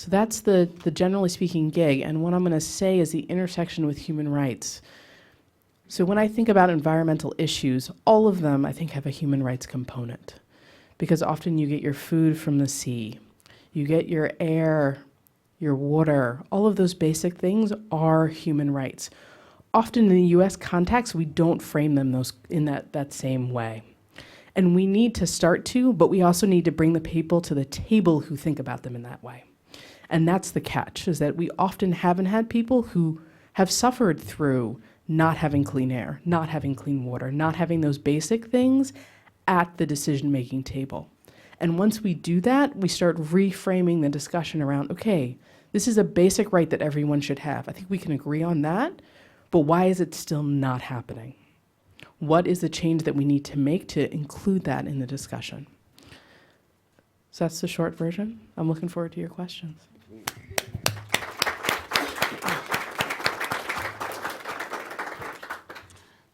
So that's the generally speaking gig. And what I'm going to say is the intersection with human rights. So when I think about environmental issues, all of them, I think, have a human rights component. Because often you get your food from the sea, you get your air, your water, all of those basic things are human rights. Often in the US context, we don't frame them in that same way. And we need to start to, but we also need to bring the people to the table who think about them in that way. And that's the catch, is that we often haven't had people who have suffered through not having clean air, not having clean water, not having those basic things at the decision-making table. And once we do that, we start reframing the discussion around, okay, this is a basic right that everyone should have. I think we can agree on that, but why is it still not happening? What is the change that we need to make to include that in the discussion? So that's the short version. I'm looking forward to your questions.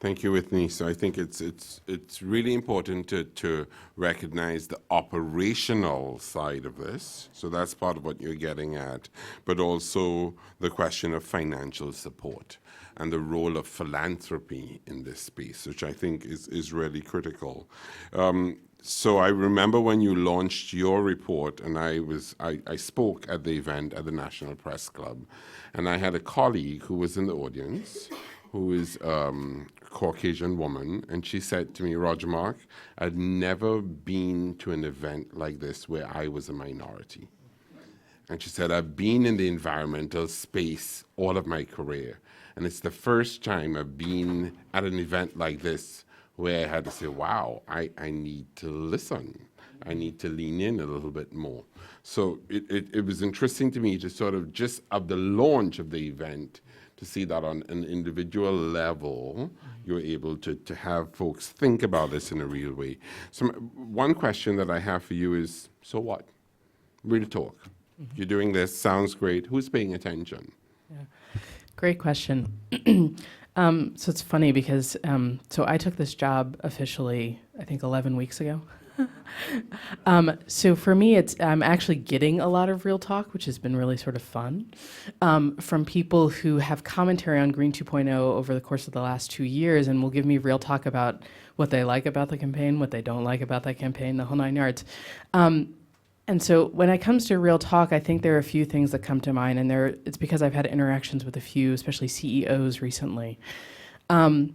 Thank you, Whitney. So I think it's really important to recognize the operational side of this. So that's part of what you're getting at, but also the question of financial support and the role of philanthropy in this space, which I think is really critical. So I remember when you launched your report, and I spoke at the event at the National Press Club, and I had a colleague who was in the audience, who is Caucasian woman, and she said to me, Roger Mark, I'd never been to an event like this where I was a minority. And she said, I've been in the environmental space all of my career, and it's the first time I've been at an event like this where I had to say, wow, I need to listen. I need to lean in a little bit more. So it was interesting to me to sort of just of the launch of the event, to see that on an individual level, you're able to have folks think about this in a real way. So one question that I have for you is, so what? Real talk. Mm-hmm. You're doing this, sounds great. Who's paying attention? Yeah. Great question. So it's funny because, so I took this job officially, I think 11 weeks ago. So for me, I'm actually getting a lot of real talk, which has been really sort of fun, from people who have commentary on Green 2.0 over the course of the last 2 years and will give me real talk about what they like about the campaign, what they don't like about that campaign, the whole 9 yards. And so when it comes to real talk, I think there are a few things that come to mind, and it's because I've had interactions with a few, especially CEOs recently, of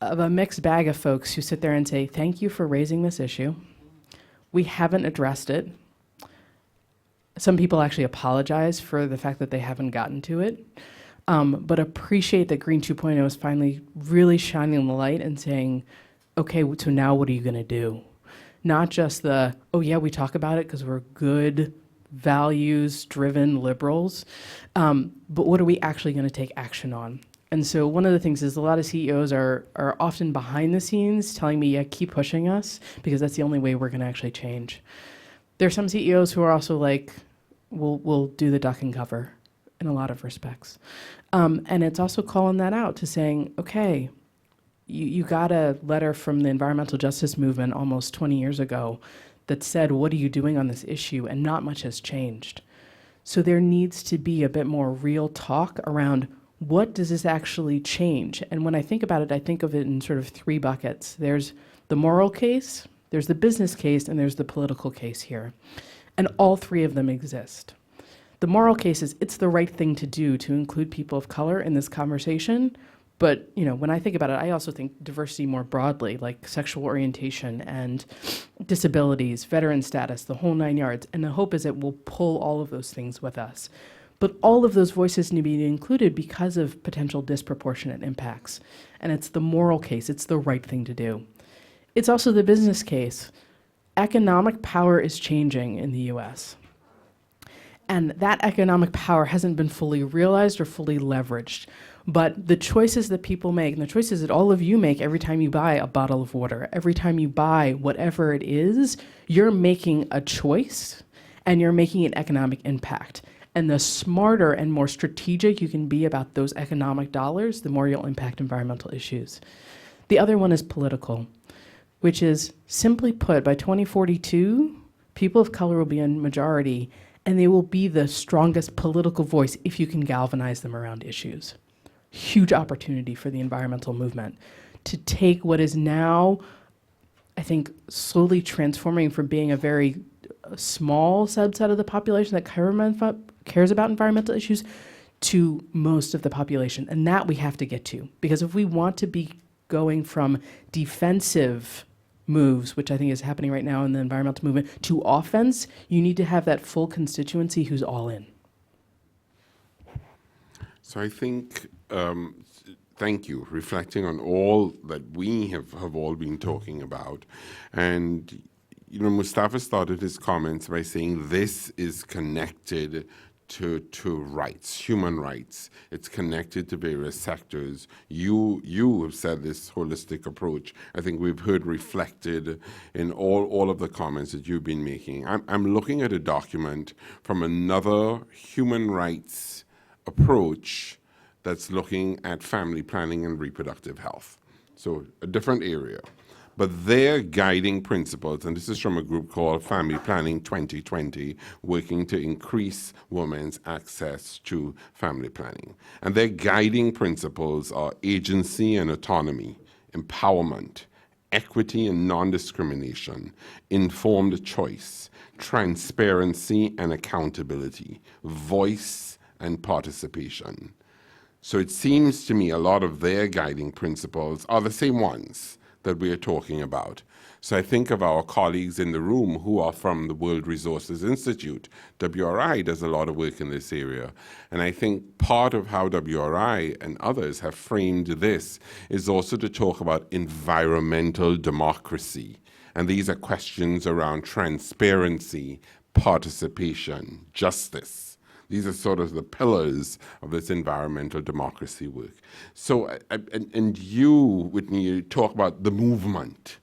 a mixed bag of folks who sit there and say, thank you for raising this issue. We haven't addressed it. Some people actually apologize for the fact that they haven't gotten to it, but appreciate that Green 2.0 is finally really shining the light and saying, okay, so now what are you gonna do? Not just the, oh yeah, we talk about it because we're good, values-driven liberals, but what are we actually gonna take action on? And so one of the things is a lot of CEOs are often behind the scenes telling me, yeah, keep pushing us, because that's the only way we're gonna actually change. There are some CEOs who are also like, we'll do the duck and cover in a lot of respects. And it's also calling that out to saying, okay, you got a letter from the environmental justice movement almost 20 years ago that said, what are you doing on this issue? And not much has changed. So there needs to be a bit more real talk around what does this actually change? And when I think about it, I think of it in sort of 3 buckets. There's the moral case, there's the business case, and there's the political case here. And all 3 of them exist. The moral case is it's the right thing to do to include people of color in this conversation. But when I think about it, I also think diversity more broadly, like sexual orientation and disabilities, veteran status, the whole 9 yards. And the hope is it will pull all of those things with us. But all of those voices need to be included because of potential disproportionate impacts. And it's the moral case, it's the right thing to do. It's also the business case. Economic power is changing in the US. And that economic power hasn't been fully realized or fully leveraged. But the choices that people make, and the choices that all of you make every time you buy a bottle of water, every time you buy whatever it is, you're making a choice and you're making an economic impact. And the smarter and more strategic you can be about those economic dollars, the more you'll impact environmental issues. The other one is political, which is simply put, by 2042, people of color will be in majority, and they will be the strongest political voice if you can galvanize them around issues. Huge opportunity for the environmental movement to take what is now, I think, slowly transforming from being a very small subset of the population that cares about environmental issues to most of the population. And that we have to get to. Because if we want to be going from defensive moves, which I think is happening right now in the environmental movement, to offense, you need to have that full constituency who's all in. So I think, thank you, reflecting on all that we have all been talking about. And, you know, Mustafa started his comments by saying this is connected to rights, human rights. It's connected to various sectors. You have said this holistic approach. I think we've heard reflected in all of the comments that you've been making. I'm looking at a document from another human rights approach that's looking at family planning and reproductive health. So a different area. But their guiding principles, and this is from a group called Family Planning 2020, working to increase women's access to family planning. And their guiding principles are agency and autonomy, empowerment, equity and non-discrimination, informed choice, transparency and accountability, voice and participation. So it seems to me a lot of their guiding principles are the same ones that we are talking about. So I think of our colleagues in the room who are from the World Resources Institute. WRI does a lot of work in this area. And I think part of how WRI and others have framed this is also to talk about environmental democracy. And these are questions around transparency, participation, justice. These are sort of the pillars of this environmental democracy work. So, and you, Whitney, you talk about the movement.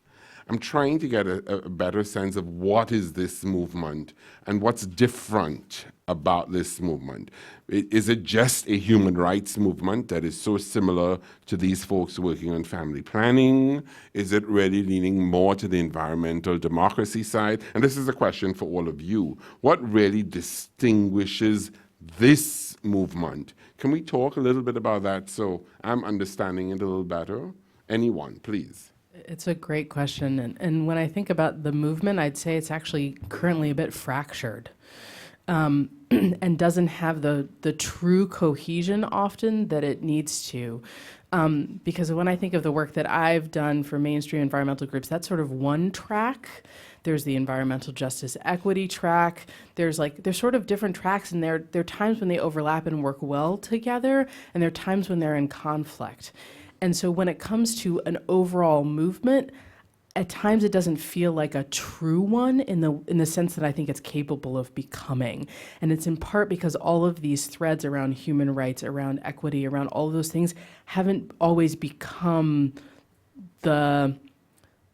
I'm trying to get a better sense of what is this movement and what's different about this movement. Is it just a human rights movement that is so similar to these folks working on family planning? Is it really leaning more to the environmental democracy side? And this is a question for all of you. What really distinguishes this movement? Can we talk a little bit about that so I'm understanding it a little better? Anyone, please. It's a great question. And when I think about the movement, I'd say it's actually currently a bit fractured and doesn't have the true cohesion often that it needs to. Because when I think of the work that I've done for mainstream environmental groups, that's sort of one track. There's the environmental justice equity track. There's sort of different tracks, and there are times when they overlap and work well together, and there are times when they're in conflict. And so when it comes to an overall movement, at times it doesn't feel like a true one in the sense that I think it's capable of becoming. And it's in part because all of these threads around human rights, around equity, around all of those things haven't always become the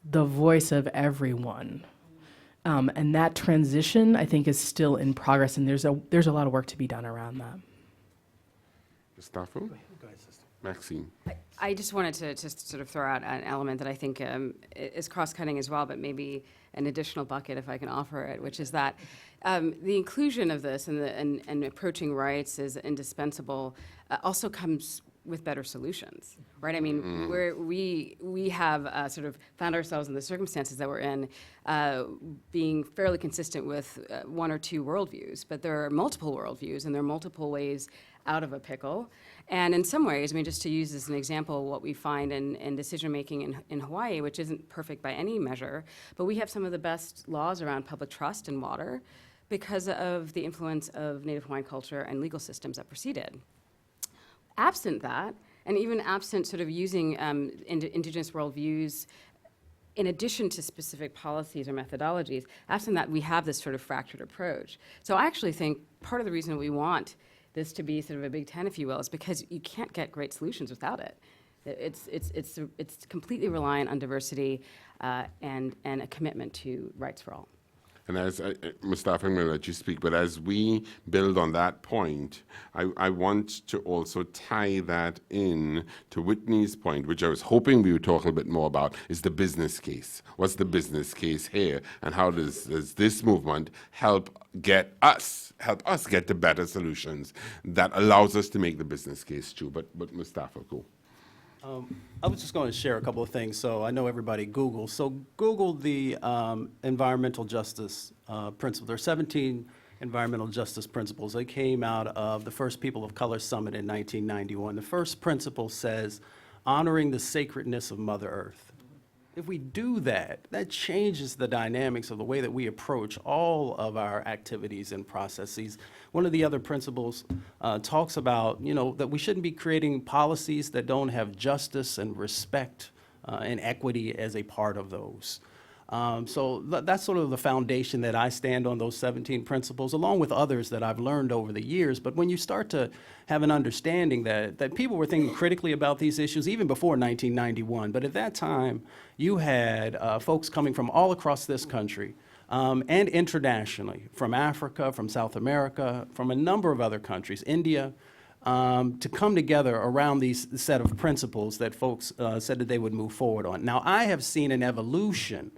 voice of everyone. And that transition, I think, is still in progress, and there's a lot of work to be done around that. Gustavo? Maxine. I just wanted to just sort of throw out an element that I think is cross-cutting as well, but maybe an additional bucket if I can offer it, which is that the inclusion of this and approaching rights is indispensable also comes with better solutions, right? I mean, we have sort of found ourselves in the circumstances that we're in being fairly consistent with one or two worldviews, but there are multiple worldviews and there are multiple ways out of a pickle. And in some ways, I mean, just to use as an example, what we find in decision-making in Hawaii, which isn't perfect by any measure, but we have some of the best laws around public trust in water because of the influence of Native Hawaiian culture and legal systems that preceded. Absent that, and even absent sort of using indigenous worldviews in addition to specific policies or methodologies, absent that, we have this sort of fractured approach. So I actually think part of the reason we want this to be sort of a Big Ten, if you will, is because you can't get great solutions without it. It's completely reliant on diversity and a commitment to rights for all. And as Mustafa, I'm going to let you speak, but as we build on that point, I want to also tie that in to Whitney's point, which I was hoping we would talk a bit more about, is the business case. What's the business case here, and how does this movement help us get to better solutions that allows us to make the business case too? But Mustafa, go. I was just going to share a couple of things. So I know everybody Google. So Google the environmental justice principle. There are 17 environmental justice principles. They came out of the first People of Color Summit in 1991. The first principle says, honoring the sacredness of Mother Earth. If we do that, that changes the dynamics of the way that we approach all of our activities and processes. One of the other principles talks about, that we shouldn't be creating policies that don't have justice and respect and equity as a part of those. So that's sort of the foundation that I stand on, those 17 principles, along with others that I've learned over the years. But when you start to have an understanding that people were thinking critically about these issues even before 1991, but at that time, you had folks coming from all across this country and internationally, from Africa, from South America, from a number of other countries, India, to come together around these set of principles that folks said that they would move forward on. Now, I have seen an evolution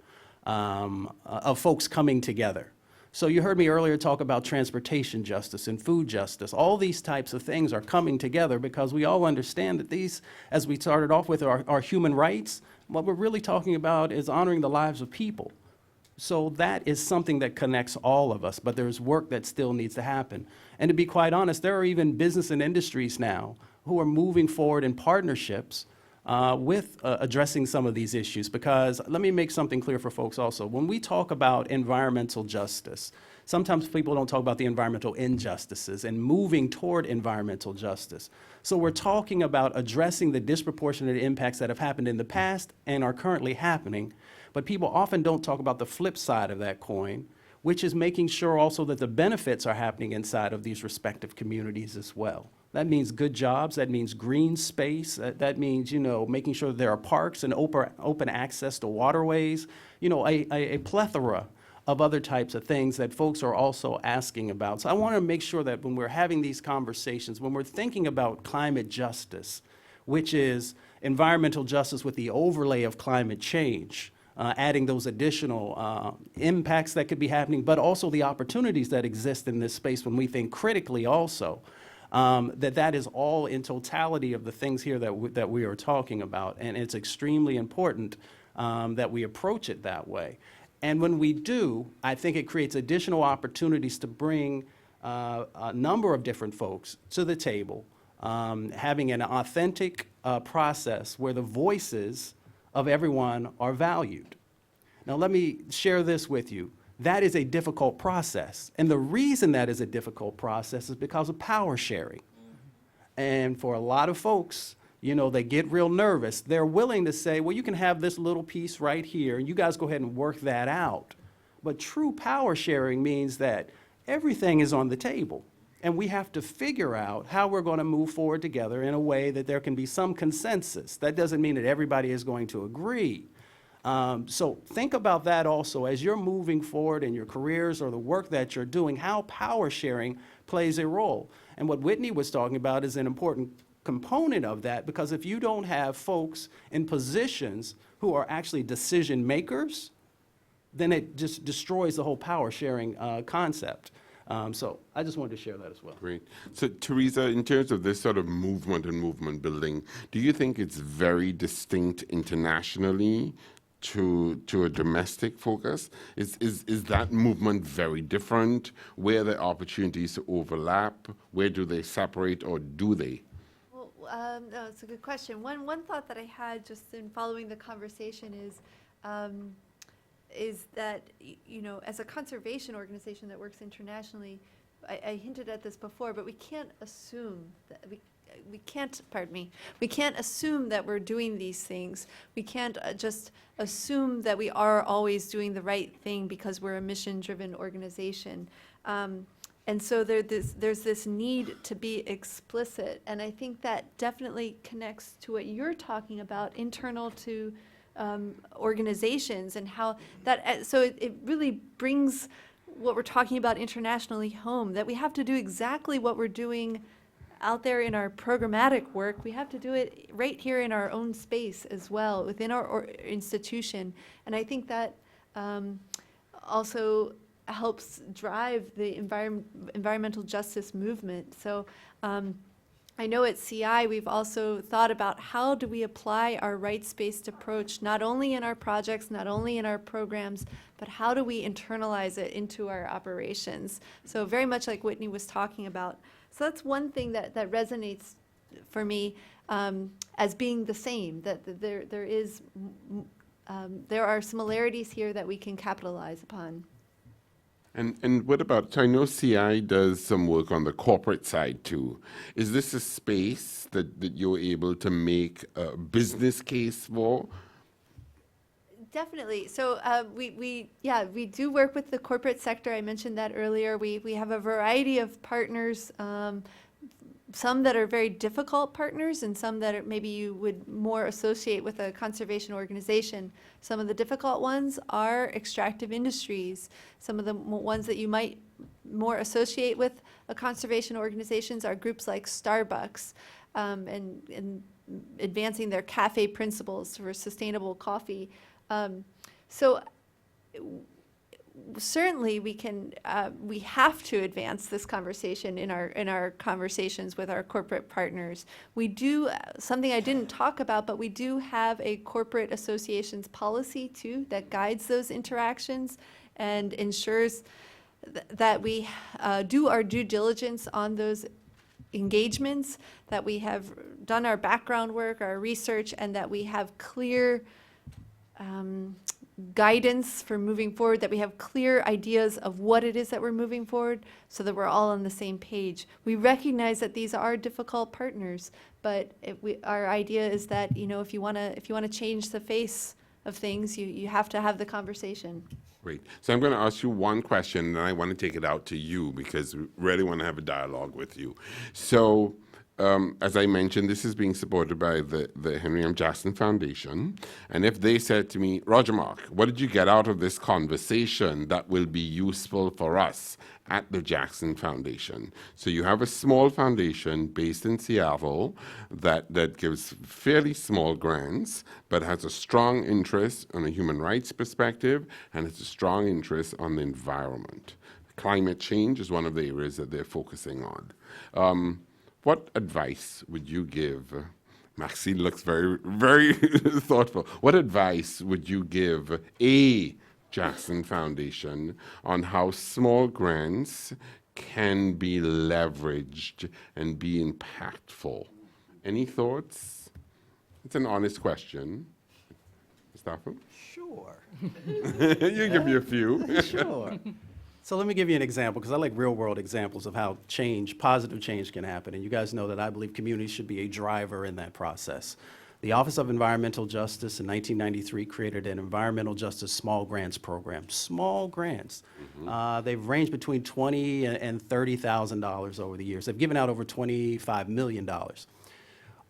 of folks coming together. So you heard me earlier talk about transportation justice and food justice. All these types of things are coming together because we all understand that these, as we started off with, are human rights. What we're really talking about is honoring the lives of people. So that is something that connects all of us, but there's work that still needs to happen. And to be quite honest, there are even business and industries now who are moving forward in partnerships with addressing some of these issues, because let me make something clear for folks also. When we talk about environmental justice, sometimes people don't talk about the environmental injustices and moving toward environmental justice. So we're talking about addressing the disproportionate impacts that have happened in the past and are currently happening, but people often don't talk about the flip side of that coin, which is making sure also that the benefits are happening inside of these respective communities as well. That means good jobs, that means green space, that means, making sure that there are parks and open access to waterways, a plethora of other types of things that folks are also asking about. So I want to make sure that when we're having these conversations, when we're thinking about climate justice, which is environmental justice with the overlay of climate change, adding those additional impacts that could be happening, but also the opportunities that exist in this space when we think critically also. That is all in totality of the things here that we are talking about. And it's extremely important that we approach it that way. And when we do, I think it creates additional opportunities to bring a number of different folks to the table, having an authentic process where the voices of everyone are valued. Now, let me share this with you. That is a difficult process. And the reason that is a difficult process is because of power sharing. And for a lot of folks, they get real nervous. They're willing to say, well, you can have this little piece right here, and you guys go ahead and work that out. But true power sharing means that everything is on the table. And we have to figure out how we're going to move forward together in a way that there can be some consensus. That doesn't mean that everybody is going to agree. So think about that also as you're moving forward in your careers or the work that you're doing, how power sharing plays a role. And what Whitney was talking about is an important component of that, because if you don't have folks in positions who are actually decision makers, then it just destroys the whole power sharing concept. So I just wanted to share that as well. Great. So Teresa, in terms of this sort of movement and movement building, do you think it's very distinct internationally to a domestic focus? Is that movement very different? Where are the opportunities to overlap? Where do they separate, or do they? Well, no, it's a good question. One thought that I had just in following the conversation is that, as a conservation organization that works internationally, I hinted at this before, but we can't assume that we can't assume that we're doing these things. We can't just assume that we are always doing the right thing because we're a mission-driven organization. And so there's this need to be explicit, and I think that definitely connects to what you're talking about, internal to organizations and how that, so it really brings what we're talking about internationally home, that we have to do exactly what we're doing out there in our programmatic work. We have to do it right here in our own space as well, within our institution. And I think that also helps drive the environmental justice movement. So I know at CI, we've also thought about how do we apply our rights-based approach, not only in our projects, not only in our programs, but how do we internalize it into our operations? So very much like Whitney was talking about. So that's one thing that resonates for me as being the same, that there are similarities here that we can capitalize upon. And what about, so I know CI does some work on the corporate side too. Is this a space that you're able to make a business case for? Definitely. So we do work with the corporate sector. I mentioned that earlier. We have a variety of partners, some that are very difficult partners and some that maybe you would more associate with a conservation organization. Some of the difficult ones are extractive industries. Some of the ones that you might more associate with a conservation organizations are groups like Starbucks and advancing their cafe principles for sustainable coffee. So certainly we have to advance this conversation in our conversations with our corporate partners. We do, something I didn't talk about, but we do have a corporate associations policy too that guides those interactions and ensures that we do our due diligence on those engagements, that we have done our background work, our research, and that we have clear guidance for moving forward, that we have clear ideas of what it is that we're moving forward so that we're all on the same page. We recognize that these are difficult partners, but our idea is that, you know, if you want to change the face of things, you have to have the conversation. Great. So I'm going to ask you one question, and I want to take it out to you because we really want to have a dialogue with you. So as I mentioned, this is being supported by the Henry M. Jackson Foundation. And if they said to me, Roger Mark, what did you get out of this conversation that will be useful for us at the Jackson Foundation? So you have a small foundation based in Seattle that gives fairly small grants, but has a strong interest on a human rights perspective, and has a strong interest on the environment. Climate change is one of the areas that they're focusing on. What advice would you give? Maxine looks very, very thoughtful. What advice would you give a Jackson Foundation on how small grants can be leveraged and be impactful? Any thoughts? It's an honest question. Mustafa? Sure. You give me a few. Sure. So let me give you an example, because I like real-world examples of how positive change can happen. And you guys know that I believe communities should be a driver in that process. The Office of Environmental Justice in 1993 created an Environmental Justice Small Grants Program. Small grants. They've ranged between $20,000 and $30,000 over the years. They've given out over $25 million.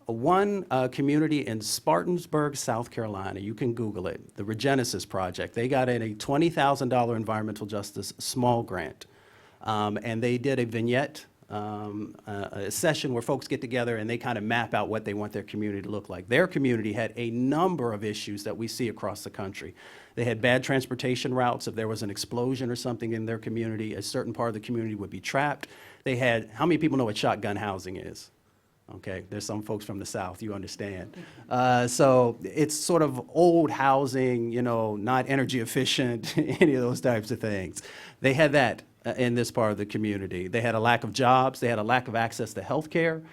One community in Spartanburg, South Carolina, you can Google it, the Regenesis Project. They got in a $20,000 environmental justice small grant. And they did a vignette a session where folks get together and they kind of map out what they want their community to look like. Their community had a number of issues that we see across the country. They had bad transportation routes. If there was an explosion or something in their community, a certain part of the community would be trapped. They had, how many people know what shotgun housing is? Okay, there's some folks from the South, you understand. So it's sort of old housing, you know, not energy efficient, any of those types of things. They had that in this part of the community. They had a lack of jobs. They had a lack of access to health care.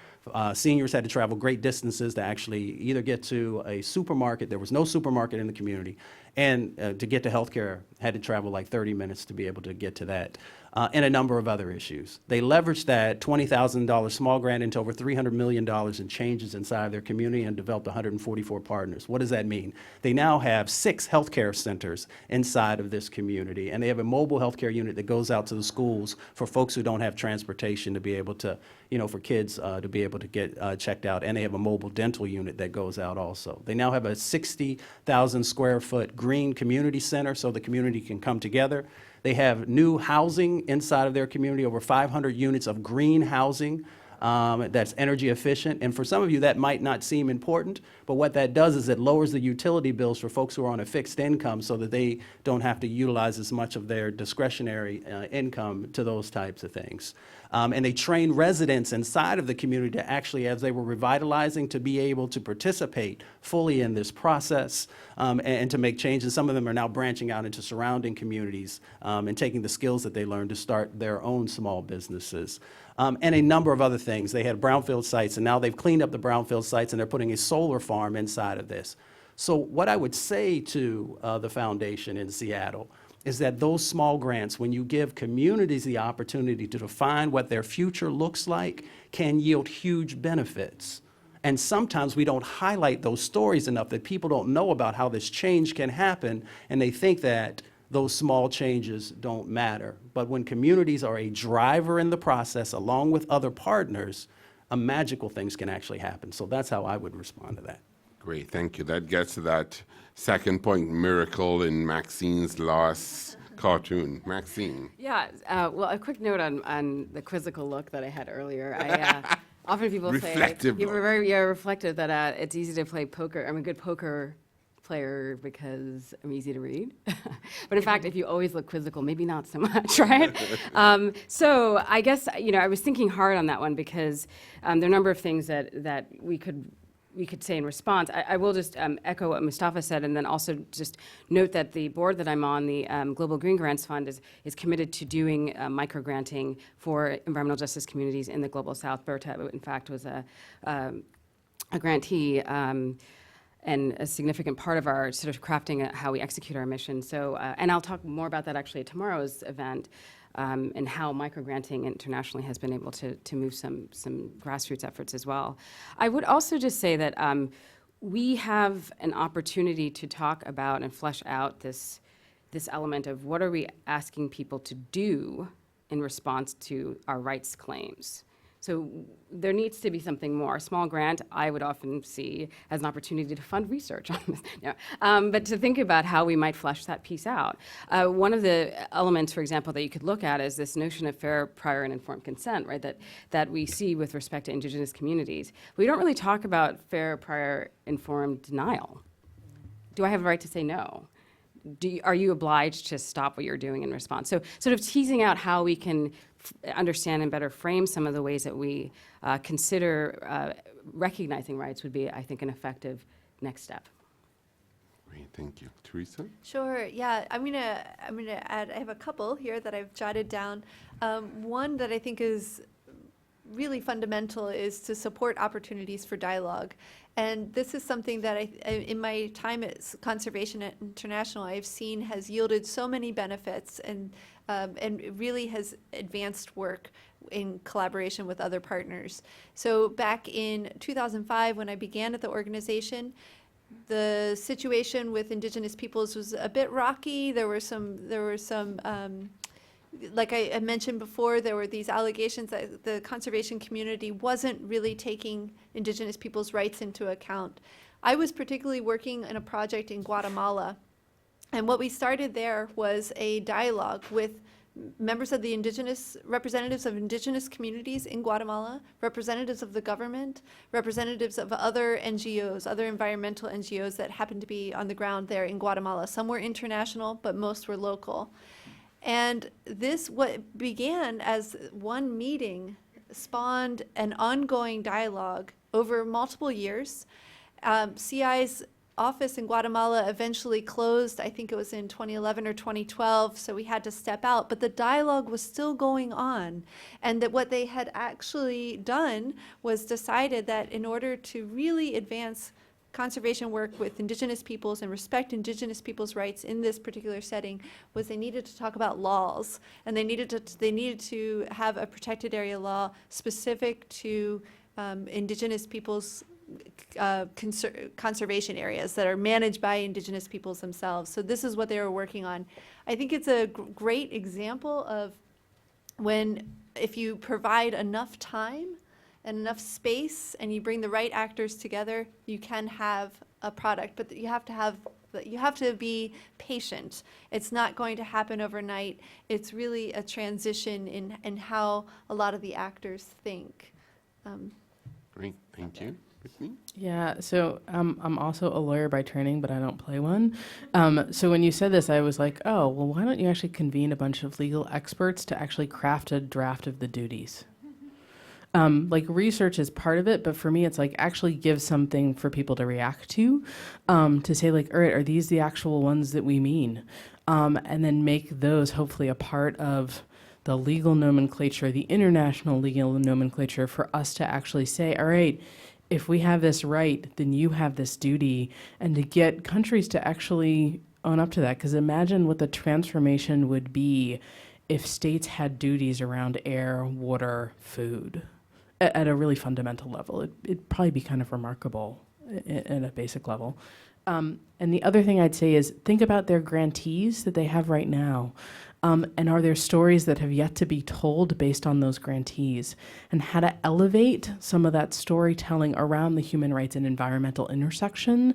Seniors had to travel great distances to actually either get to a supermarket. There was no supermarket in the community. And to get to health care, had to travel like 30 minutes to be able to get to that. And a number of other issues. They leveraged that $20,000 small grant into over $300 million in changes inside their community and developed 144 partners. What does that mean? They now have 6 healthcare centers inside of this community, and they have a mobile healthcare unit that goes out to the schools for folks who don't have transportation to be able to, you know, for kids to be able able to get checked out, and they have a mobile dental unit that goes out also. They now have a 60,000 square foot green community center so the community can come together. They have new housing inside of their community, over 500 units of green housing that's energy efficient. And for some of you, that might not seem important, but what that does is it lowers the utility bills for folks who are on a fixed income so that they don't have to utilize as much of their discretionary income to those types of things. And they train residents inside of the community to actually, as they were revitalizing, to be able to participate fully in this process and to make changes. Some of them are now branching out into surrounding communities and taking the skills that they learned to start their own small businesses. And a number of other things. They had brownfield sites, and now they've cleaned up the brownfield sites, and they're putting a solar farm inside of this. So what I would say to the foundation in Seattle is that those small grants, when you give communities the opportunity to define what their future looks like, can yield huge benefits. And sometimes we don't highlight those stories enough, that people don't know about how this change can happen, and they think that those small changes don't matter. But when communities are a driver in the process, along with other partners, magical things can actually happen. So that's how I would respond to that. Great, thank you. That gets to that second point, miracle in Maxine's last cartoon. Maxine. Yeah, well, a quick note on the quizzical look that I had earlier. I, often people Reflective say, you were look. very reflective that it's easy to play poker. I'm a good poker player because I'm easy to read. But in fact, if you always look quizzical, maybe not so much, right? So I guess, I was thinking hard on that one because there are a number of things that we could say in response. I will just echo what Mustafa said, and then also just note that the board that I'm on, the Global Green Grants Fund, is committed to doing micro-granting for environmental justice communities in the Global South. Berta, in fact, was a grantee and a significant part of our sort of crafting how we execute our mission. So, and I'll talk more about that actually at tomorrow's event. And how microgranting internationally has been able to move some grassroots efforts as well. I would also just say that we have an opportunity to talk about and flesh out this element of what are we asking people to do in response to our rights claims. So there needs to be something more. A small grant, I would often see as an opportunity to fund research on this. But to think about how we might flesh that piece out. One of the elements, for example, that you could look at is this notion of fair, prior, and informed consent, right? That we see with respect to Indigenous communities. We don't really talk about fair, prior, informed denial. Do I have a right to say no? Are you obliged to stop what you're doing in response? So sort of teasing out how we can understand and better frame some of the ways that we consider recognizing rights would be, I think, an effective next step. Great, thank you. Teresa? Sure, yeah, I'm gonna add, I have a couple here that I've jotted down. One that I think is really fundamental is to support opportunities for dialogue. And this is something that in my time at Conservation International, I've seen has yielded so many benefits and it really has advanced work in collaboration with other partners. So back in 2005, when I began at the organization, the situation with Indigenous peoples was a bit rocky. There were some like I mentioned before, there were these allegations that the conservation community wasn't really taking Indigenous people's rights into account. I was particularly working in a project in Guatemala, and what we started there was a dialogue with members of the representatives of Indigenous communities in Guatemala, representatives of the government, representatives of other NGOs, other environmental NGOs that happened to be on the ground there in Guatemala. Some were international, but most were local. And this, what began as one meeting, spawned an ongoing dialogue over multiple years. CI's office in Guatemala eventually closed, I think it was in 2011 or 2012, so we had to step out, but the dialogue was still going on. And that what they had actually done was decided that in order to really advance conservation work with Indigenous peoples and respect Indigenous peoples' rights in this particular setting was they needed to talk about laws, and they needed to have a protected area law specific to Indigenous peoples' conservation areas that are managed by Indigenous peoples themselves. So this is what they were working on. I think it's a great example of if you provide enough time and enough space, and you bring the right actors together, you can have a product. But you have to be patient. It's not going to happen overnight. It's really a transition in how a lot of the actors think. Great, thank you. Whitney? Yeah, so I'm also a lawyer by training, but I don't play one. So when you said this, I was like, oh, well, why don't you actually convene a bunch of legal experts to actually craft a draft of the duties? Like research is part of it, but for me, it's like actually give something for people to react to say like, all right, are these the actual ones that we mean? And then make those hopefully a part of the legal nomenclature, the international legal nomenclature for us to actually say, all right, if we have this right, then you have this duty, and to get countries to actually own up to that. Because imagine what the transformation would be if states had duties around air, water, food at a really fundamental level. It'd probably be kind of remarkable at a basic level. And the other thing I'd say is think about their grantees that they have right now. And are there stories that have yet to be told based on those grantees? And how to elevate some of that storytelling around the human rights and environmental intersection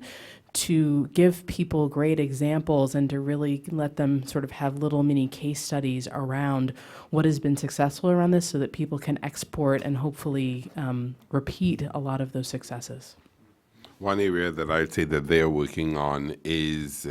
to give people great examples and to really let them sort of have little mini case studies around what has been successful around this so that people can export and hopefully repeat a lot of those successes. One area that I'd say that they're working on is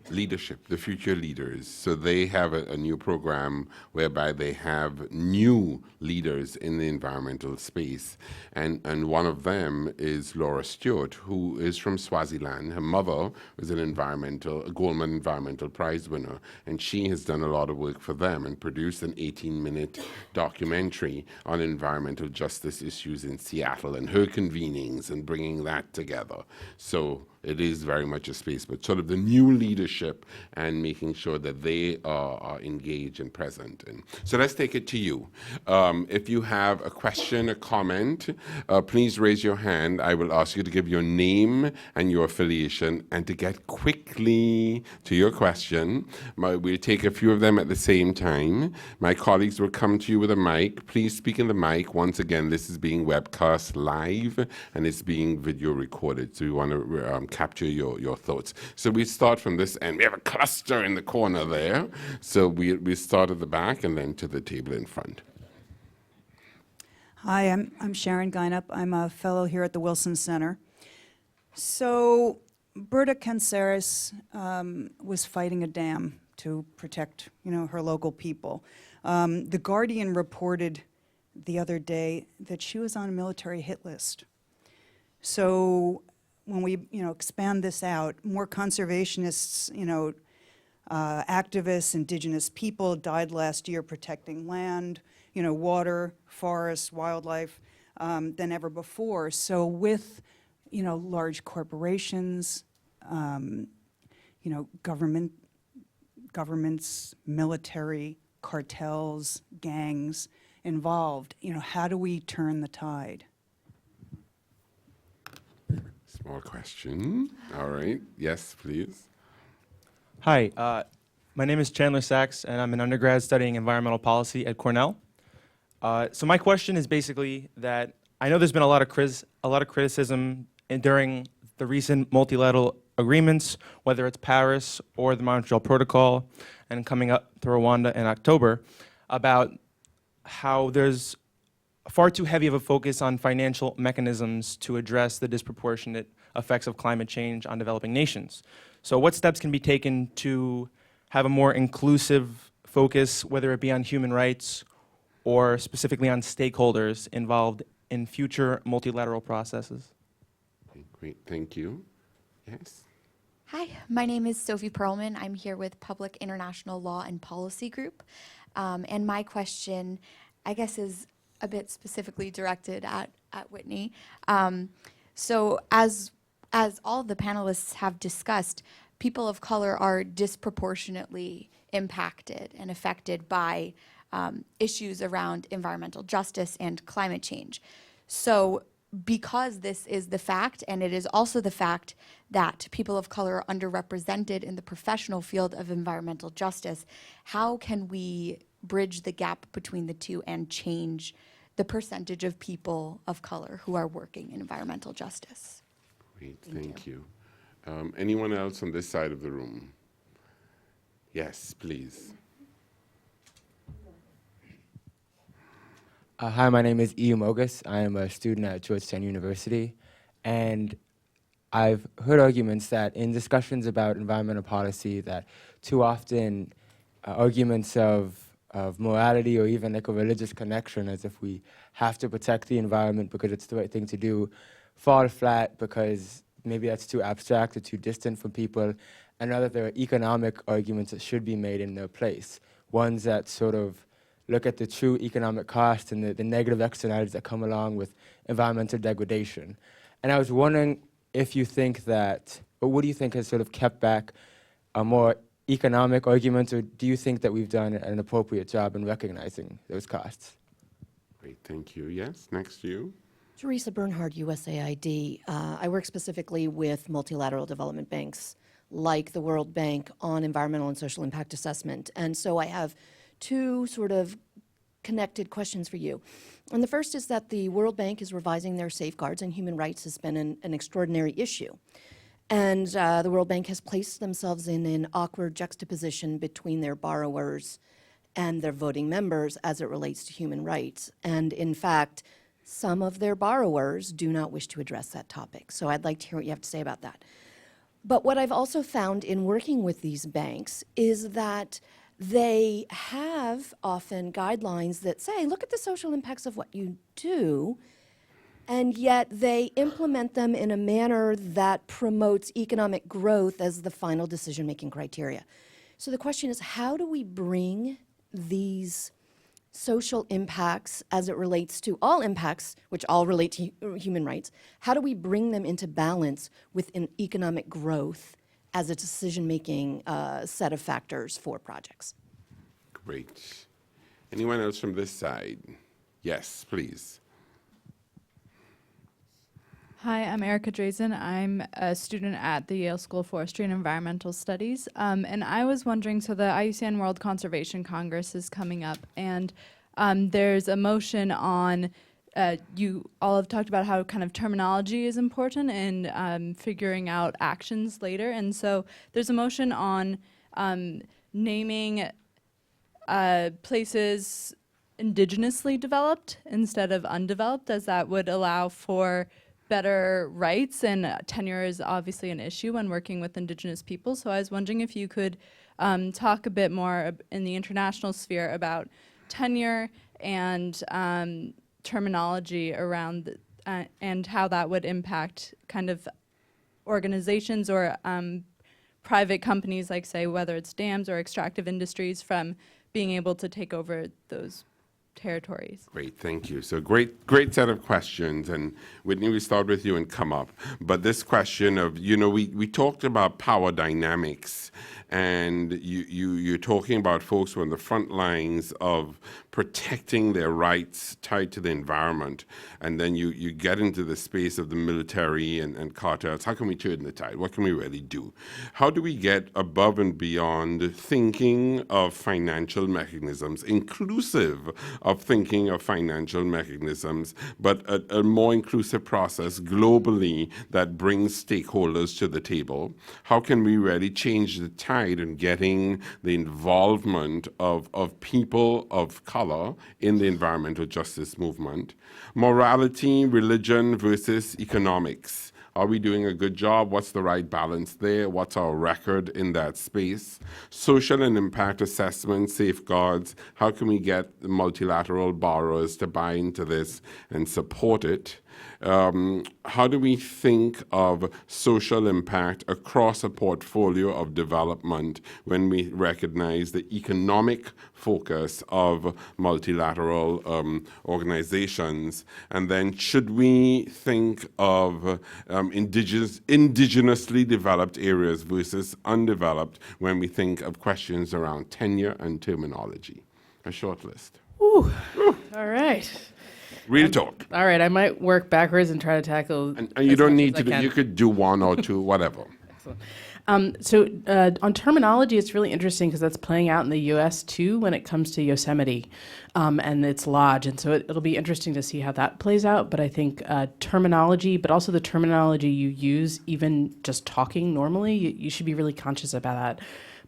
leadership, the future leaders. So they have a new program whereby they have new leaders in the environmental space. And one of them is Laura Stewart, who is from Swaziland. Her mother was a Goldman Environmental Prize winner, and she has done a lot of work for them and produced an 18-minute documentary on environmental justice issues in Seattle and her convenings and bringing that together. So it is very much a space, but sort of the new leadership and making sure that they are engaged and present. And so let's take it to you. If you have a question, a comment, please raise your hand. I will ask you to give your name and your affiliation and to get quickly to your question. We'll take a few of them at the same time. My colleagues will come to you with a mic. Please speak in the mic. Once again, this is being webcast live and it's being video recorded. So we want to capture your thoughts. So we start from this end. We have a cluster in the corner there. So we start at the back and then to the table in front. Hi, I'm Sharon Geinup. I'm a fellow here at the Wilson Center. So Berta Canceres was fighting a dam to protect, her local people. The Guardian reported the other day that she was on a military hit list. So when we, expand this out, more conservationists, activists, indigenous people died last year protecting land, water, forests, wildlife, than ever before. So with, large corporations, governments, military, cartels, gangs involved, how do we turn the tide? Small question. All right. Yes, please. Hi, my name is Chandler Sachs, and I'm an undergrad studying environmental policy at Cornell. So my question is basically that I know there's been a lot of criticism during the recent multilateral agreements, whether it's Paris or the Montreal Protocol, and coming up to Rwanda in October, about how there's far too heavy of a focus on financial mechanisms to address the disproportionate effects of climate change on developing nations. So what steps can be taken to have a more inclusive focus, whether it be on human rights or specifically on stakeholders involved in future multilateral processes? Okay, great. Thank you. Yes. Hi, my name is Sophie Perlman. I'm here with Public International Law and Policy Group. And my question, I guess, is a bit specifically directed at Whitney. So as all the panelists have discussed, people of color are disproportionately impacted and affected by issues around environmental justice and climate change. So because this is the fact, and it is also the fact that people of color are underrepresented in the professional field of environmental justice, how can we bridge the gap between the two and change the percentage of people of color who are working in environmental justice. Great, thank you. Anyone else on this side of the room? Yes, please. Hi, my name is Ian Mogus. I am a student at Georgetown University, and I've heard arguments that in discussions about environmental policy that too often arguments of morality or even like a religious connection, as if we have to protect the environment because it's the right thing to do, fall flat because maybe that's too abstract or too distant from people, and rather there are economic arguments that should be made in their place, ones that sort of look at the true economic cost and the negative externalities that come along with environmental degradation. And I was wondering if you think that, or what do you think has sort of kept back a more economic argument, or do you think that we've done an appropriate job in recognizing those costs? Great, thank you. Yes, next to you. Teresa Bernhard, USAID. I work specifically with multilateral development banks like the World Bank on environmental and social impact assessment. And so I have two sort of connected questions for you. And the first is that the World Bank is revising their safeguards, and human rights has been an extraordinary issue. And the World Bank has placed themselves in an awkward juxtaposition between their borrowers and their voting members as it relates to human rights. And in fact, some of their borrowers do not wish to address that topic. So I'd like to hear what you have to say about that. But what I've also found in working with these banks is that they have often guidelines that say, look at the social impacts of what you do, and yet they implement them in a manner that promotes economic growth as the final decision-making criteria. So the question is, how do we bring these social impacts as it relates to all impacts, which all relate to human rights, how do we bring them into balance with an economic growth as a decision-making set of factors for projects? Great. Anyone else from this side? Yes, please. Hi, I'm Erica Drazen. I'm a student at the Yale School of Forestry and Environmental Studies. And I was wondering, so the IUCN World Conservation Congress is coming up, and there's a motion on, you all have talked about how kind of terminology is important in figuring out actions later. And so there's a motion on naming places indigenously developed instead of undeveloped, as that would allow for better rights, and tenure is obviously an issue when working with Indigenous people. So I was wondering if you could talk a bit more in the international sphere about tenure and terminology around and how that would impact kind of organizations or private companies, like say whether it's dams or extractive industries, from being able to take over those territories. Great, thank you. So great set of questions. And Whitney, we start with you and come up. But this question of, we talked about power dynamics, and you're talking about folks who are on the front lines of protecting their rights tied to the environment. And then you get into the space of the military and cartels. How can we turn the tide? What can we really do? How do we get above and beyond thinking of financial mechanisms, inclusive of thinking of financial mechanisms, but a more inclusive process globally that brings stakeholders to the table? How can we really change the tide in getting the involvement of people of color in the environmental justice movement? Morality, religion versus economics. Are we doing a good job? What's the right balance there? What's our record in that space? Social and impact assessment, safeguards. How can we get the multilateral borrowers to buy into this and support it? How do we think of social impact across a portfolio of development when we recognize the economic focus of multilateral organizations? And then should we think of indigenously developed areas versus undeveloped when we think of questions around tenure and terminology? A short list. Ooh. All right. Real talk. All right, I might work backwards and try to tackle. And you don't need to do, you could do one or two, whatever. So on terminology, it's really interesting because that's playing out in the U.S. too when it comes to Yosemite. and its lodge. And so it'll be interesting to see how that plays out. But I think terminology, but also the terminology you use, even just talking normally, you should be really conscious about that.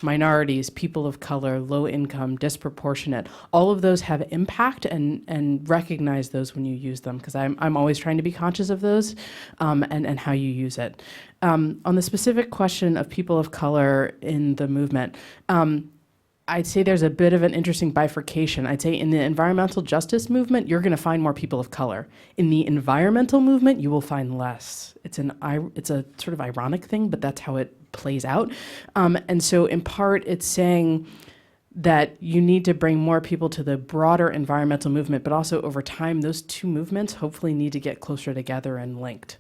Minorities, people of color, low income, disproportionate, all of those have impact, and recognize those when you use them, because I'm always trying to be conscious of those and how you use it. On the specific question of people of color in the movement, I'd say there's a bit of an interesting bifurcation. I'd say in the environmental justice movement, you're going to find more people of color. In the environmental movement, you will find less. It's a sort of ironic thing, but that's how it plays out. And so in part, it's saying that you need to bring more people to the broader environmental movement, but also over time, those two movements hopefully need to get closer together and linked.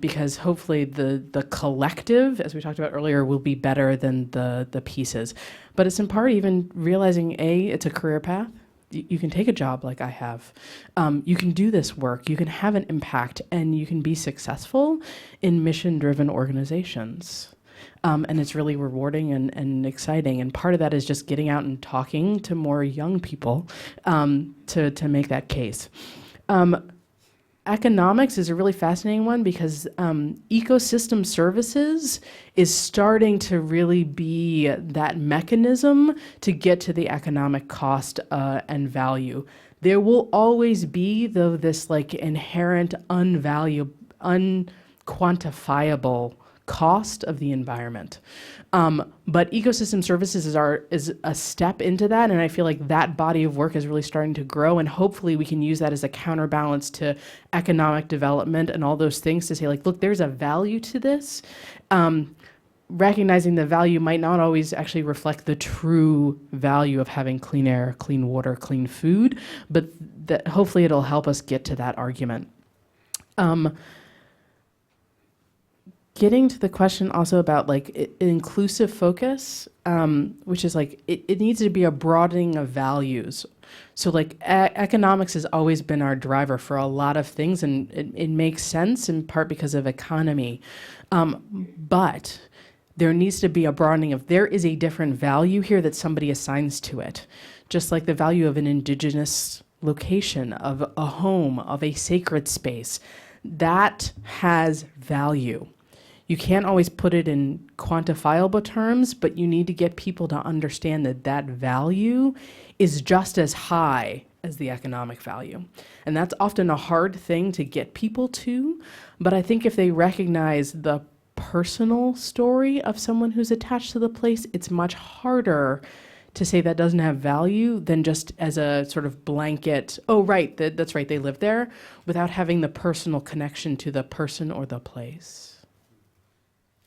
Because hopefully the collective, as we talked about earlier, will be better than the pieces. But it's in part even realizing, it's a career path. You can take a job like I have. You can do this work, you can have an impact, and you can be successful in mission-driven organizations. And it's really rewarding and exciting. And part of that is just getting out and talking to more young people to make that case. Economics is a really fascinating one because ecosystem services is starting to really be that mechanism to get to the economic cost and value. There will always be, though, this like inherent unquantifiable cost of the environment. But ecosystem services is a step into that, and I feel like that body of work is really starting to grow, and hopefully we can use that as a counterbalance to economic development and all those things to say, like, look, there's a value to this. Recognizing the value might not always actually reflect the true value of having clean air, clean water, clean food, but that hopefully it'll help us get to that argument. Getting to the question also about like inclusive focus, which is like it needs to be a broadening of values. So like economics has always been our driver for a lot of things, and it makes sense in part because of economy. But there needs to be a broadening of, there is a different value here that somebody assigns to it. Just like the value of an indigenous location, of a home, of a sacred space. That has value. You can't always put it in quantifiable terms, but you need to get people to understand that that value is just as high as the economic value. And that's often a hard thing to get people to, but I think if they recognize the personal story of someone who's attached to the place, it's much harder to say that doesn't have value than just as a sort of blanket, oh, right, that's right, they live there, without having the personal connection to the person or the place.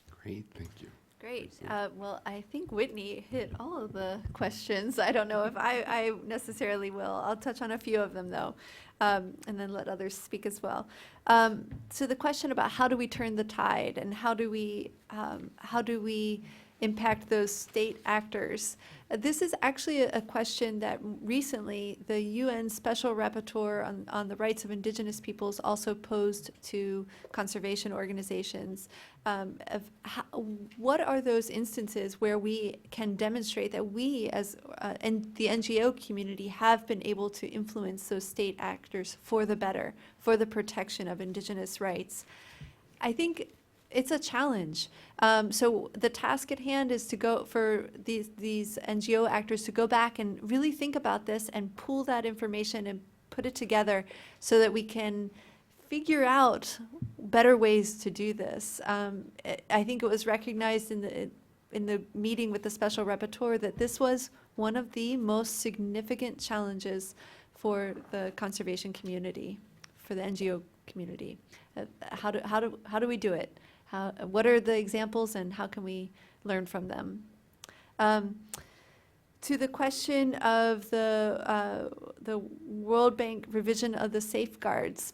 Great, thank you. Great. Well, I think Whitney hit all of the questions. I don't know if I necessarily will. I'll touch on a few of them, though, and then let others speak as well. So the question about how do we turn the tide and how do we impact those state actors? This is actually a question that recently the UN Special Rapporteur on the rights of indigenous peoples also posed to conservation organizations. What are those instances where we can demonstrate that we as and the NGO community have been able to influence those state actors for the better, for the protection of indigenous rights? I think it's a challenge. So the task at hand is to go for these NGO actors to go back and really think about this and pull that information and put it together so that we can figure out better ways to do this. I think it was recognized in the meeting with the Special Rapporteur that this was one of the most significant challenges for the conservation community, for the NGO community. How do we do it? What are the examples and how can we learn from them? To the question of the World Bank revision of the safeguards,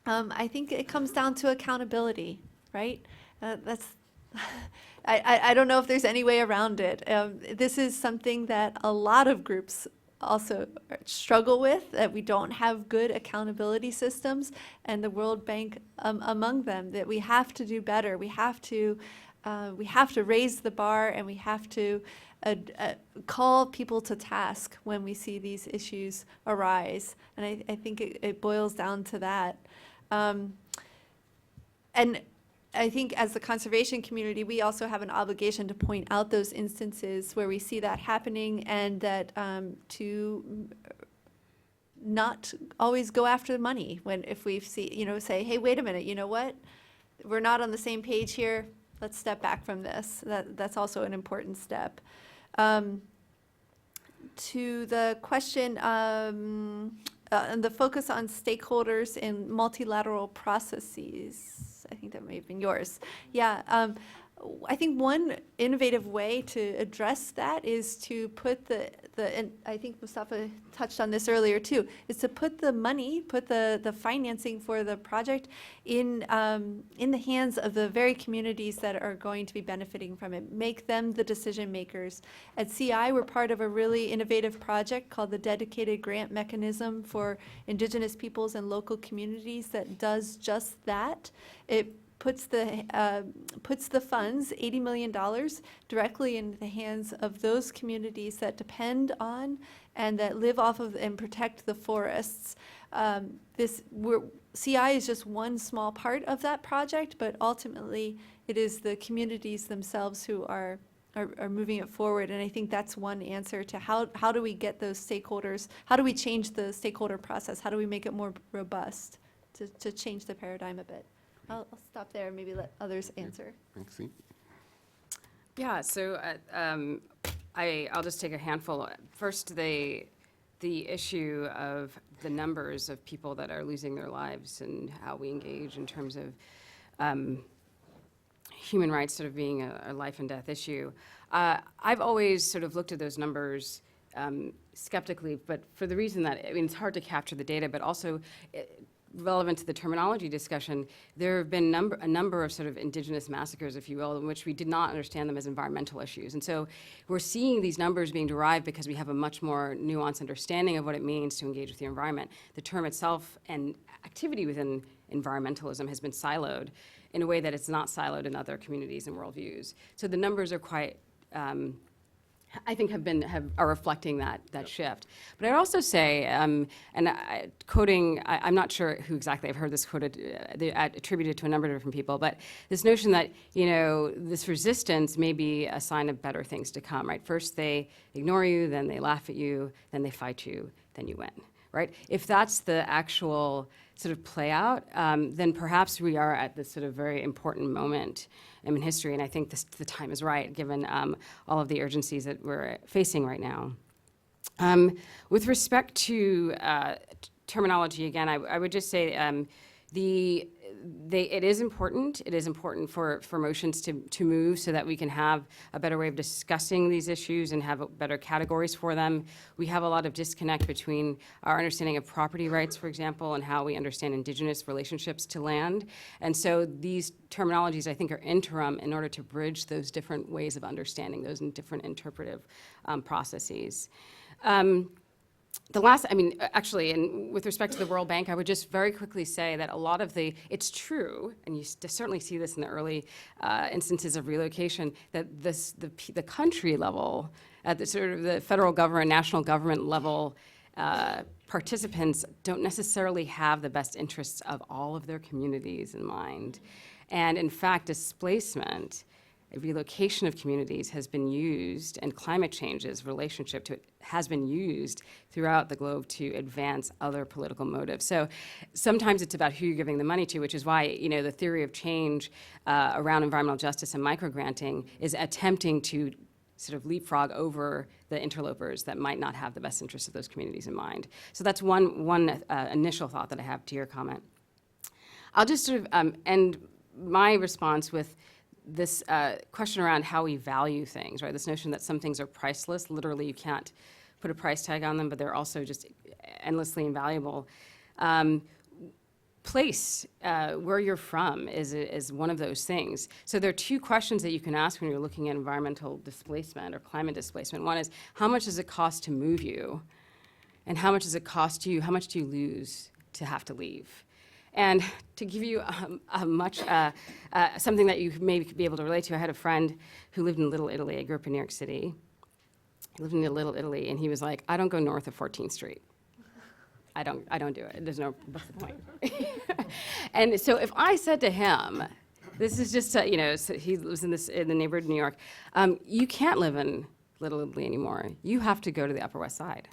I think it comes down to accountability, right? I don't know if there's any way around it. This is something that a lot of groups also struggle with, that we don't have good accountability systems, and the World Bank among them, that we have to do better. We have to we have to raise the bar, and we have to call people to task when we see these issues arise. And I think it boils down to that. And I think as the conservation community, we also have an obligation to point out those instances where we see that happening, and that to not always go after the money if we see, say, hey, wait a minute, you know what? We're not on the same page here. Let's step back from this. That's also an important step. To the question, and the focus on stakeholders in multilateral processes, I think that may have been yours. Yeah, I think one innovative way to address that is to put and I think Mustafa touched on this earlier too, is to put the money, put the financing for the project in the hands of the very communities that are going to be benefiting from it. Make them the decision makers. At CI, we're part of a really innovative project called the Dedicated Grant Mechanism for Indigenous Peoples and Local Communities that does just that. It puts the funds, $80 million, directly into the hands of those communities that depend on and that live off of and protect the forests. CI is just one small part of that project, but ultimately it is the communities themselves who are moving it forward. And I think that's one answer to how do we get those stakeholders, how do we change the stakeholder process, how do we make it more robust to change the paradigm a bit. I'll stop there and maybe let others answer. Thanks. Yeah, so I'll just take a handful. First, the issue of the numbers of people that are losing their lives and how we engage in terms of human rights sort of being a life and death issue. I've always sort of looked at those numbers skeptically, but for the reason that, it's hard to capture the data, but also relevant to the terminology discussion, there have been a number of sort of indigenous massacres, if you will, in which we did not understand them as environmental issues. And so we're seeing these numbers being derived because we have a much more nuanced understanding of what it means to engage with the environment. The term itself and activity within environmentalism has been siloed in a way that it's not siloed in other communities and worldviews. So the numbers are quite, I think are reflecting that shift. But I'd also say, I'm not sure who exactly, I've heard this quoted, attributed to a number of different people, but this notion that, this resistance may be a sign of better things to come, right? First they ignore you, then they laugh at you, then they fight you, then you win, right? If that's the actual sort of play out, then perhaps we are at this sort of very important moment in history, and I think the time is right, given all of the urgencies that we're facing right now. With respect to terminology, again, I would just say it is important. It is important for motions to move so that we can have a better way of discussing these issues and have better categories for them. We have a lot of disconnect between our understanding of property rights, for example, and how we understand indigenous relationships to land. And so these terminologies, I think, are interim in order to bridge those different ways of understanding those different interpretive processes. The last, actually, and with respect to the World Bank, I would just very quickly say that a lot of it's true, and you certainly see this in the early instances of relocation, that the country level, at the sort of the federal government, national government level, participants don't necessarily have the best interests of all of their communities in mind. And in fact, displacement, relocation of communities has been used, and climate change's relationship to it has been used throughout the globe to advance other political motives. So sometimes it's about who you're giving the money to, which is why, the theory of change around environmental justice and microgranting is attempting to sort of leapfrog over the interlopers that might not have the best interests of those communities in mind. So that's one initial thought that I have to your comment. I'll just sort of end my response with this question around how we value things, right? This notion that some things are priceless. Literally, you can't put a price tag on them, but they're also just endlessly invaluable. Place, where you're from, is one of those things. So there are two questions that you can ask when you're looking at environmental displacement or climate displacement. One is, how much does it cost to move you? And how much does it cost you? How much do you lose to have to leave? And to give you something that you maybe could be able to relate to, I had a friend who lived in Little Italy. I grew up in New York City. He lived in Little Italy, and he was like, I don't go north of 14th Street. I don't do it. There's no, what's the point? And so if I said to him, this is just, so he lives in the neighborhood of New York, you can't live in Little Italy anymore. You have to go to the Upper West Side.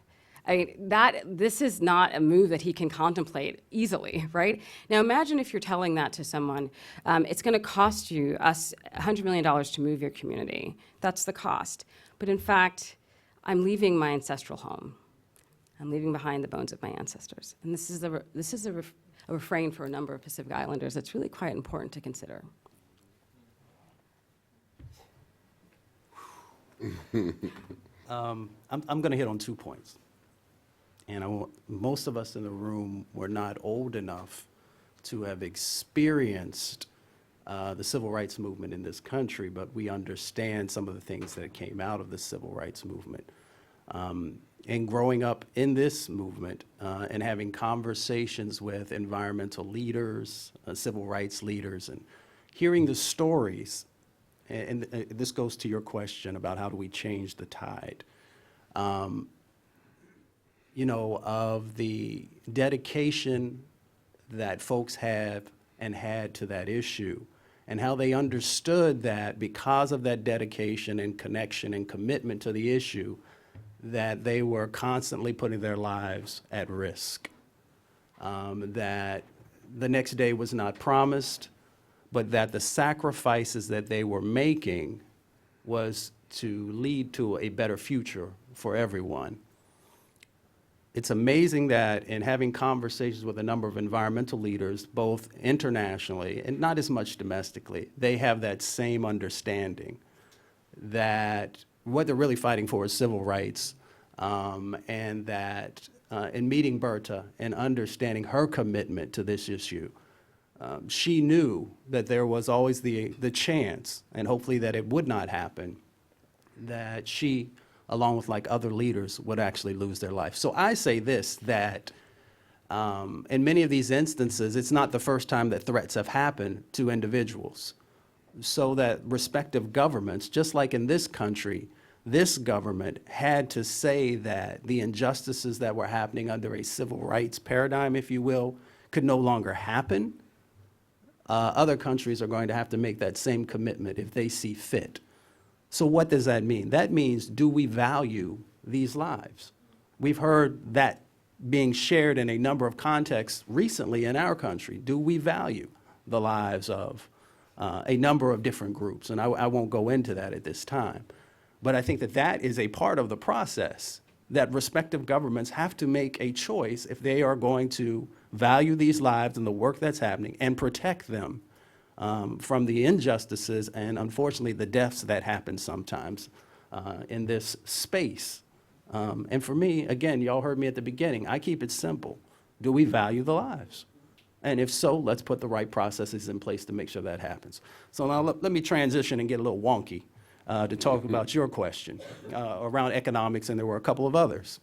This is not a move that he can contemplate easily, right? Now imagine if you're telling that to someone, it's gonna cost us $100 million to move your community. That's the cost. But in fact, I'm leaving my ancestral home. I'm leaving behind the bones of my ancestors. And this is a refrain for a number of Pacific Islanders that's really quite important to consider. I'm going to hit on 2 points. And most of us in the room were not old enough to have experienced the civil rights movement in this country, but we understand some of the things that came out of the civil rights movement. And growing up in this movement and having conversations with environmental leaders, civil rights leaders, and hearing the stories, and this goes to your question about how do we change the tide, of the dedication that folks have and had to that issue, and how they understood that because of that dedication and connection and commitment to the issue, that they were constantly putting their lives at risk, that the next day was not promised, but that the sacrifices that they were making was to lead to a better future for everyone. It's amazing that in having conversations with a number of environmental leaders, both internationally and not as much domestically, they have that same understanding that what they're really fighting for is civil rights, and that in meeting Berta and understanding her commitment to this issue, she knew that there was always the chance, and hopefully that it would not happen, that she, along with like other leaders, would actually lose their life. So I say this, that in many of these instances, it's not the first time that threats have happened to individuals. So that respective governments, just like in this country, this government had to say that the injustices that were happening under a civil rights paradigm, if you will, could no longer happen. Other countries are going to have to make that same commitment if they see fit. So what does that mean? That means, do we value these lives? We've heard that being shared in a number of contexts recently in our country. Do we value the lives of a number of different groups? And I won't go into that at this time. But I think that that is a part of the process, that respective governments have to make a choice if they are going to value these lives and the work that's happening and protect them from the injustices and, unfortunately, the deaths that happen sometimes in this space. And for me, again, y'all heard me at the beginning, I keep it simple. Do we value the lives? And if so, let's put the right processes in place to make sure that happens. So now let me transition and get a little wonky to talk about your question around economics, and there were a couple of others.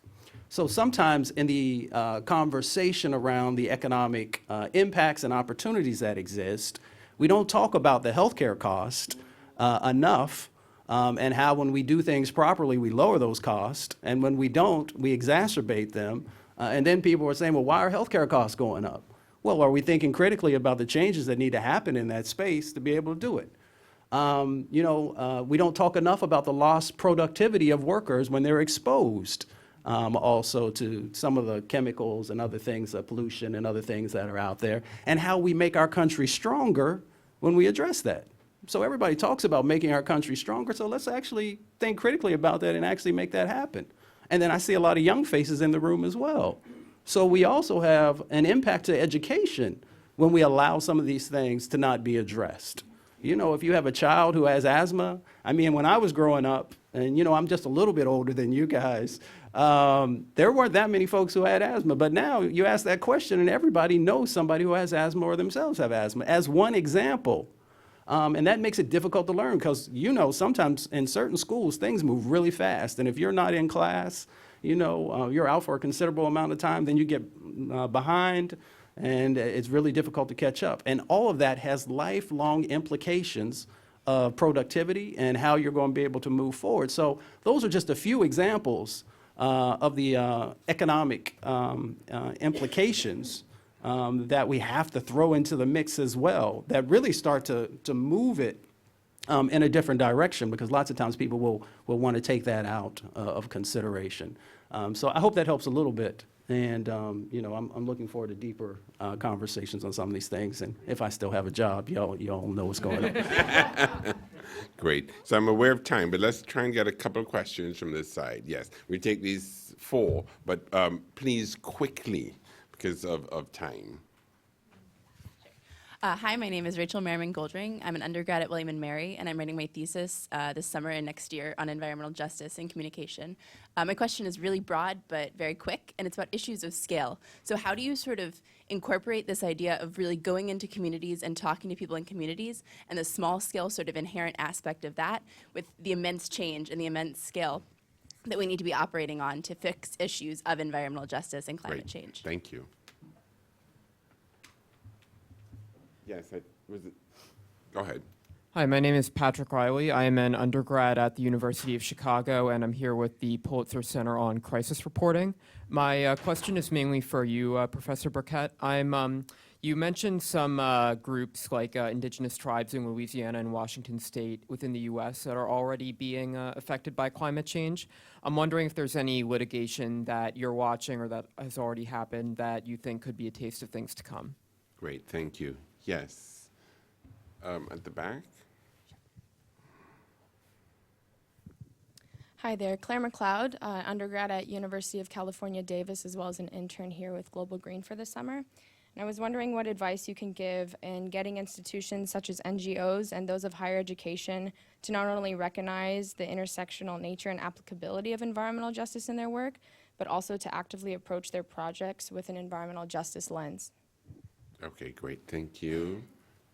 So sometimes in the conversation around the economic impacts and opportunities that exist, we don't talk about the healthcare cost enough, and how when we do things properly, we lower those costs, and when we don't, we exacerbate them. And then people are saying, well, why are healthcare costs going up? Well, are we thinking critically about the changes that need to happen in that space to be able to do it? We don't talk enough about the lost productivity of workers when they're exposed also to some of the chemicals and other things, pollution and other things that are out there, and how we make our country stronger when we address that. So everybody talks about making our country stronger, so let's actually think critically about that and actually make that happen. And then I see a lot of young faces in the room as well. So we also have an impact to education when we allow some of these things to not be addressed. You know, if you have a child who has asthma, I mean, when I was growing up, and I'm just a little bit older than you guys, there weren't that many folks who had asthma. But now you ask that question and everybody knows somebody who has asthma or themselves have asthma, as one example. And that makes it difficult to learn because, sometimes in certain schools, things move really fast. And if you're not in class, you're out for a considerable amount of time, then you get behind. and it's really difficult to catch up. And all of that has lifelong implications of productivity and how you're going to be able to move forward. So those are just a few examples of the economic implications that we have to throw into the mix as well, that really start to move it in a different direction, because lots of times people will want to take that out of consideration. So I hope that helps a little bit. And, you know, I'm looking forward to deeper conversations on some of these things. And if I still have a job, y'all know what's going on. Great. So I'm aware of time, but let's try and get a couple of questions from this side. Yes, we take these 4, but please quickly because of time. Hi, my name is Rachel Merriman Goldring. I'm an undergrad at William & Mary, and I'm writing my thesis this summer and next year on environmental justice and communication. My question is really broad, but very quick, and it's about issues of scale. So how do you sort of incorporate this idea of really going into communities and talking to people in communities, and the small scale sort of inherent aspect of that with the immense change and the immense scale that we need to be operating on to fix issues of environmental justice and climate Great. change? Thank you. Yes, go ahead. Hi, my name is Patrick Riley. I am an undergrad at the University of Chicago, and I'm here with the Pulitzer Center on Crisis Reporting. My question is mainly for you, Professor Burkett. You mentioned some groups like indigenous tribes in Louisiana and Washington State within the U.S. that are already being affected by climate change. I'm wondering if there's any litigation that you're watching or that has already happened that you think could be a taste of things to come. Great, thank you. Yes. At the back? Hi there, Claire McLeod, undergrad at University of California, Davis, as well as an intern here with Global Green for the summer. And I was wondering what advice you can give in getting institutions such as NGOs and those of higher education to not only recognize the intersectional nature and applicability of environmental justice in their work, but also to actively approach their projects with an environmental justice lens. Okay, great, thank you.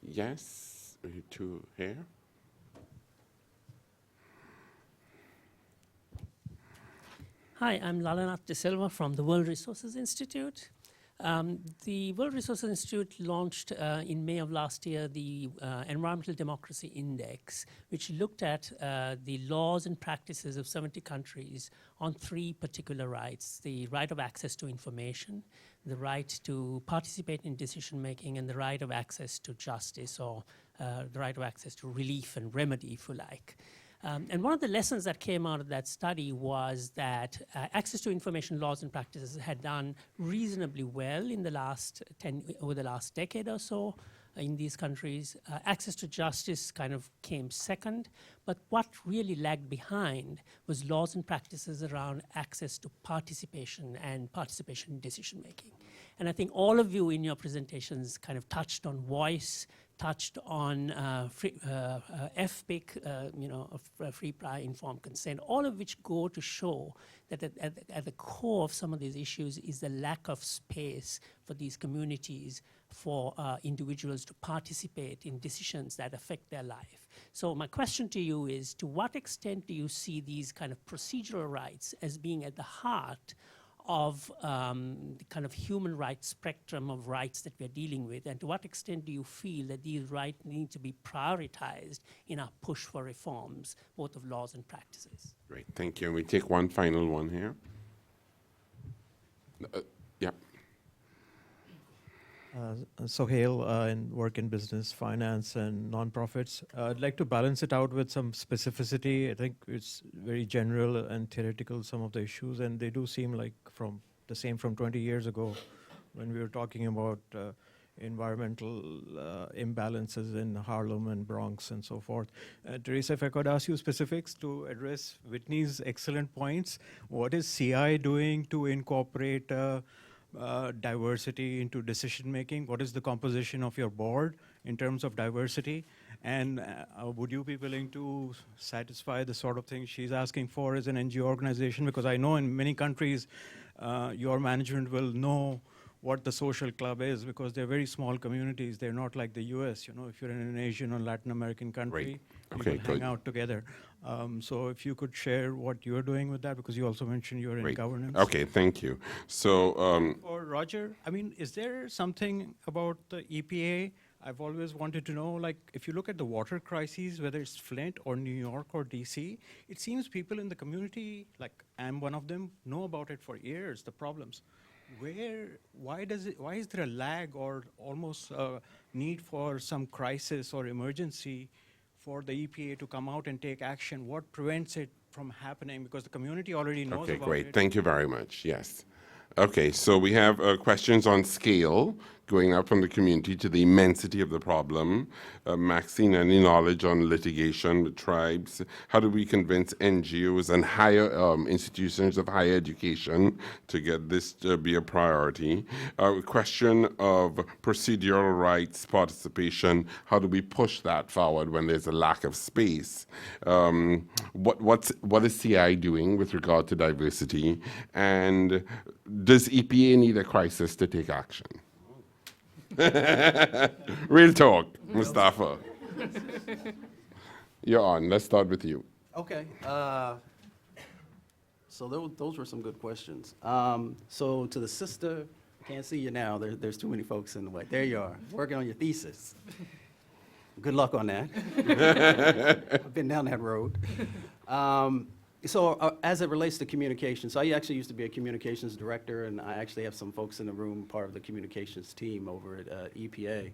Yes, you two here. Hi, I'm Lalanath De Silva from the World Resources Institute. The World Resources Institute launched in May of last year the Environmental Democracy Index, which looked at the laws and practices of 70 countries on 3 particular rights: the right of access to information, the right to participate in decision making, and the right of access to justice, or the right of access to relief and remedy, if you like. And one of the lessons that came out of that study was that access to information laws and practices had done reasonably well in the over the last decade or so in these countries. Access to justice kind of came second, but what really lagged behind was laws and practices around access to participation and participation in decision making. And I think all of you in your presentations kind of touched on voice, touched on FPIC, free, prior, informed consent, all of which go to show that at the core of some of these issues is the lack of space for these communities, for individuals to participate in decisions that affect their life. So my question to you is, to what extent do you see these kind of procedural rights as being at the heart of the kind of human rights spectrum of rights that we're dealing with, and to what extent do you feel that these rights need to be prioritized in our push for reforms, both of laws and practices? Great, thank you. And we take one final one here. Yep. Sohail, in work in business, finance, and nonprofits. I'd like to balance it out with some specificity. I think it's very general and theoretical, some of the issues, and they do seem like from the same from 20 years ago when we were talking about environmental imbalances in Harlem and Bronx and so forth. Teresa, if I could ask you specifics to address Whitney's excellent points. What is CI doing to incorporate diversity into decision making? What is the composition of your board in terms of diversity? And would you be willing to satisfy the sort of thing she's asking for as an NGO organization? Because I know in many countries, your management will know what the social club is, because they're very small communities. They're not like the US, you know, if you're in an Asian or Latin American country, Okay, people hang good. out together. So if you could share what you're doing with that, because you also mentioned you're in Great. governance. Okay, thank you. So, Or Roger, I mean, is there something about the EPA? I've always wanted to know, like, if you look at the water crises, whether it's Flint or New York or DC, it seems people in the community, like I'm one of them, know about it for years, the problems. Why is there a lag or almost a need for some crisis or emergency for the EPA to come out and take action? What prevents it from happening? Because the community already knows okay, about great. it. Thank you very much. Yes. Okay, so we have questions on scale, going up from the community to the immensity of the problem. Maxine, any knowledge on litigation with tribes? How do we convince NGOs and higher institutions of higher education to get this to be a priority? Question of procedural rights, participation. How do we push that forward when there's a lack of space? What is CI doing with regard to diversity? And does EPA need a crisis to take action? Real talk, Mustafa. You're on. Let's start with you. Okay. So those were some good questions. So to the sister, can't see you now. There's too many folks in the way. There you are, working on your thesis. Good luck on that. I've been down that road. So as it relates to communications, so I actually used to be a communications director, and I actually have some folks in the room, part of the communications team over at EPA.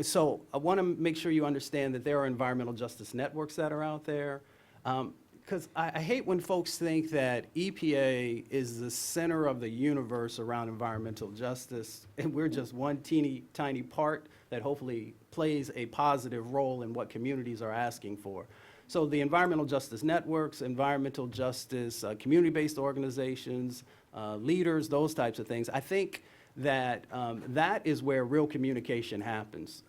So I want to make sure you understand that there are environmental justice networks that are out there. Because I hate when folks think that EPA is the center of the universe around environmental justice, and we're just one teeny tiny part that hopefully plays a positive role in what communities are asking for. So the environmental justice networks, environmental justice, community-based organizations, leaders, those types of things, I think that that is where real communication happens.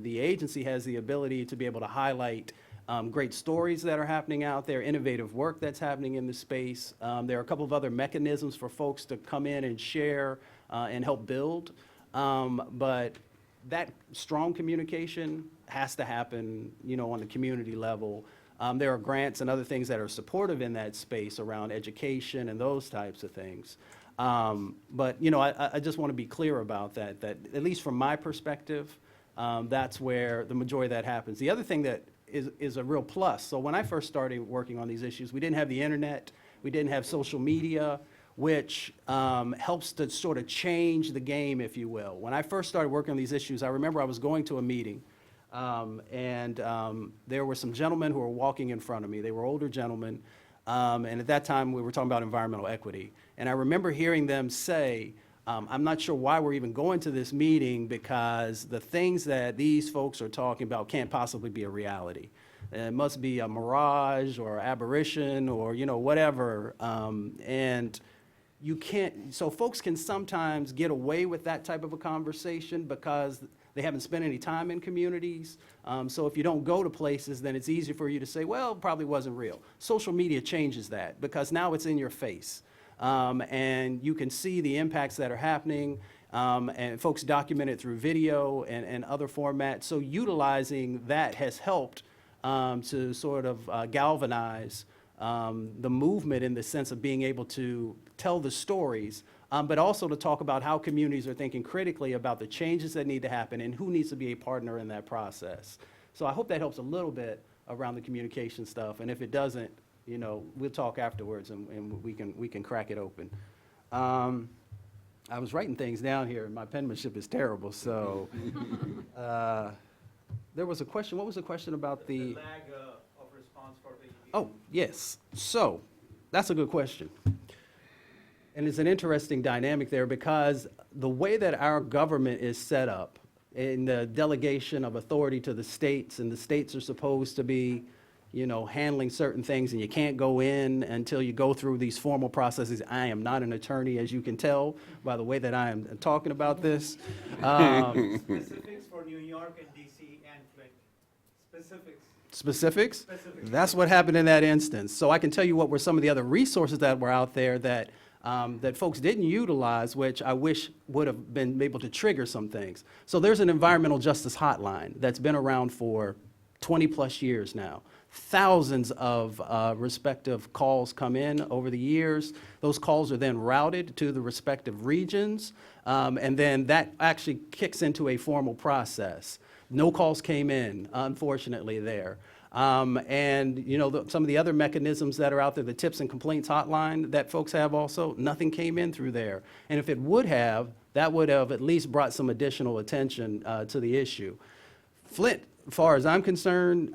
The agency has the ability to be able to highlight great stories that are happening out there, innovative work that's happening in the space. There are a couple of other mechanisms for folks to come in and share and help build. But that strong communication has to happen, you know, on the community level. There are grants and other things that are supportive in that space around education and those types of things. But, you know, I just want to be clear about that at least from my perspective, that's where the majority of that happens. The other thing that is a real plus, so when I first started working on these issues, we didn't have the internet, we didn't have social media, which helps to sort of change the game, if you will. When I first started working on these issues, I remember I was going to a meeting, and there were some gentlemen who were walking in front of me. They were older gentlemen, and at that time we were talking about environmental equity. And I remember hearing them say, I'm not sure why we're even going to this meeting, because the things that these folks are talking about can't possibly be a reality. It must be a mirage or aberration or, you know, whatever. And you can't, so folks can sometimes get away with that type of a conversation because they haven't spent any time in communities. So if you don't go to places, then it's easy for you to say, well, it probably wasn't real. Social media changes that because now it's in your face. And you can see the impacts that are happening, and folks document it through video and other formats. So utilizing that has helped to sort of galvanize the movement in the sense of being able to tell the stories, but also to talk about how communities are thinking critically about the changes that need to happen and who needs to be a partner in that process. So I hope that helps a little bit around the communication stuff, and if it doesn't, you know, we'll talk afterwards and we can crack it open. I was writing things down here, and my penmanship is terrible, so there was a question. What was the question about the lag of response for the EPA? Oh, yes. So that's a good question. And it's an interesting dynamic there because the way that our government is set up in the delegation of authority to the states, and the states are supposed to be, you know, handling certain things, and you can't go in until you go through these formal processes. I am not an attorney, as you can tell by the way that I am talking about this. Specifics for New York and DC and Flint. Specifics. Specifics? That's what happened in that instance. So I can tell you what were some of the other resources that were out there that that folks didn't utilize, which I wish would have been able to trigger some things. So there's an environmental justice hotline that's been around for 20-plus years now. Thousands of respective calls come in over the years. Those calls are then routed to the respective regions, and then that actually kicks into a formal process. No calls came in, unfortunately, there. And, you know, some of the other mechanisms that are out there, the tips and complaints hotline that folks have also, nothing came in through there. And if it would have, that would have at least brought some additional attention to the issue. Flint, as far as I'm concerned,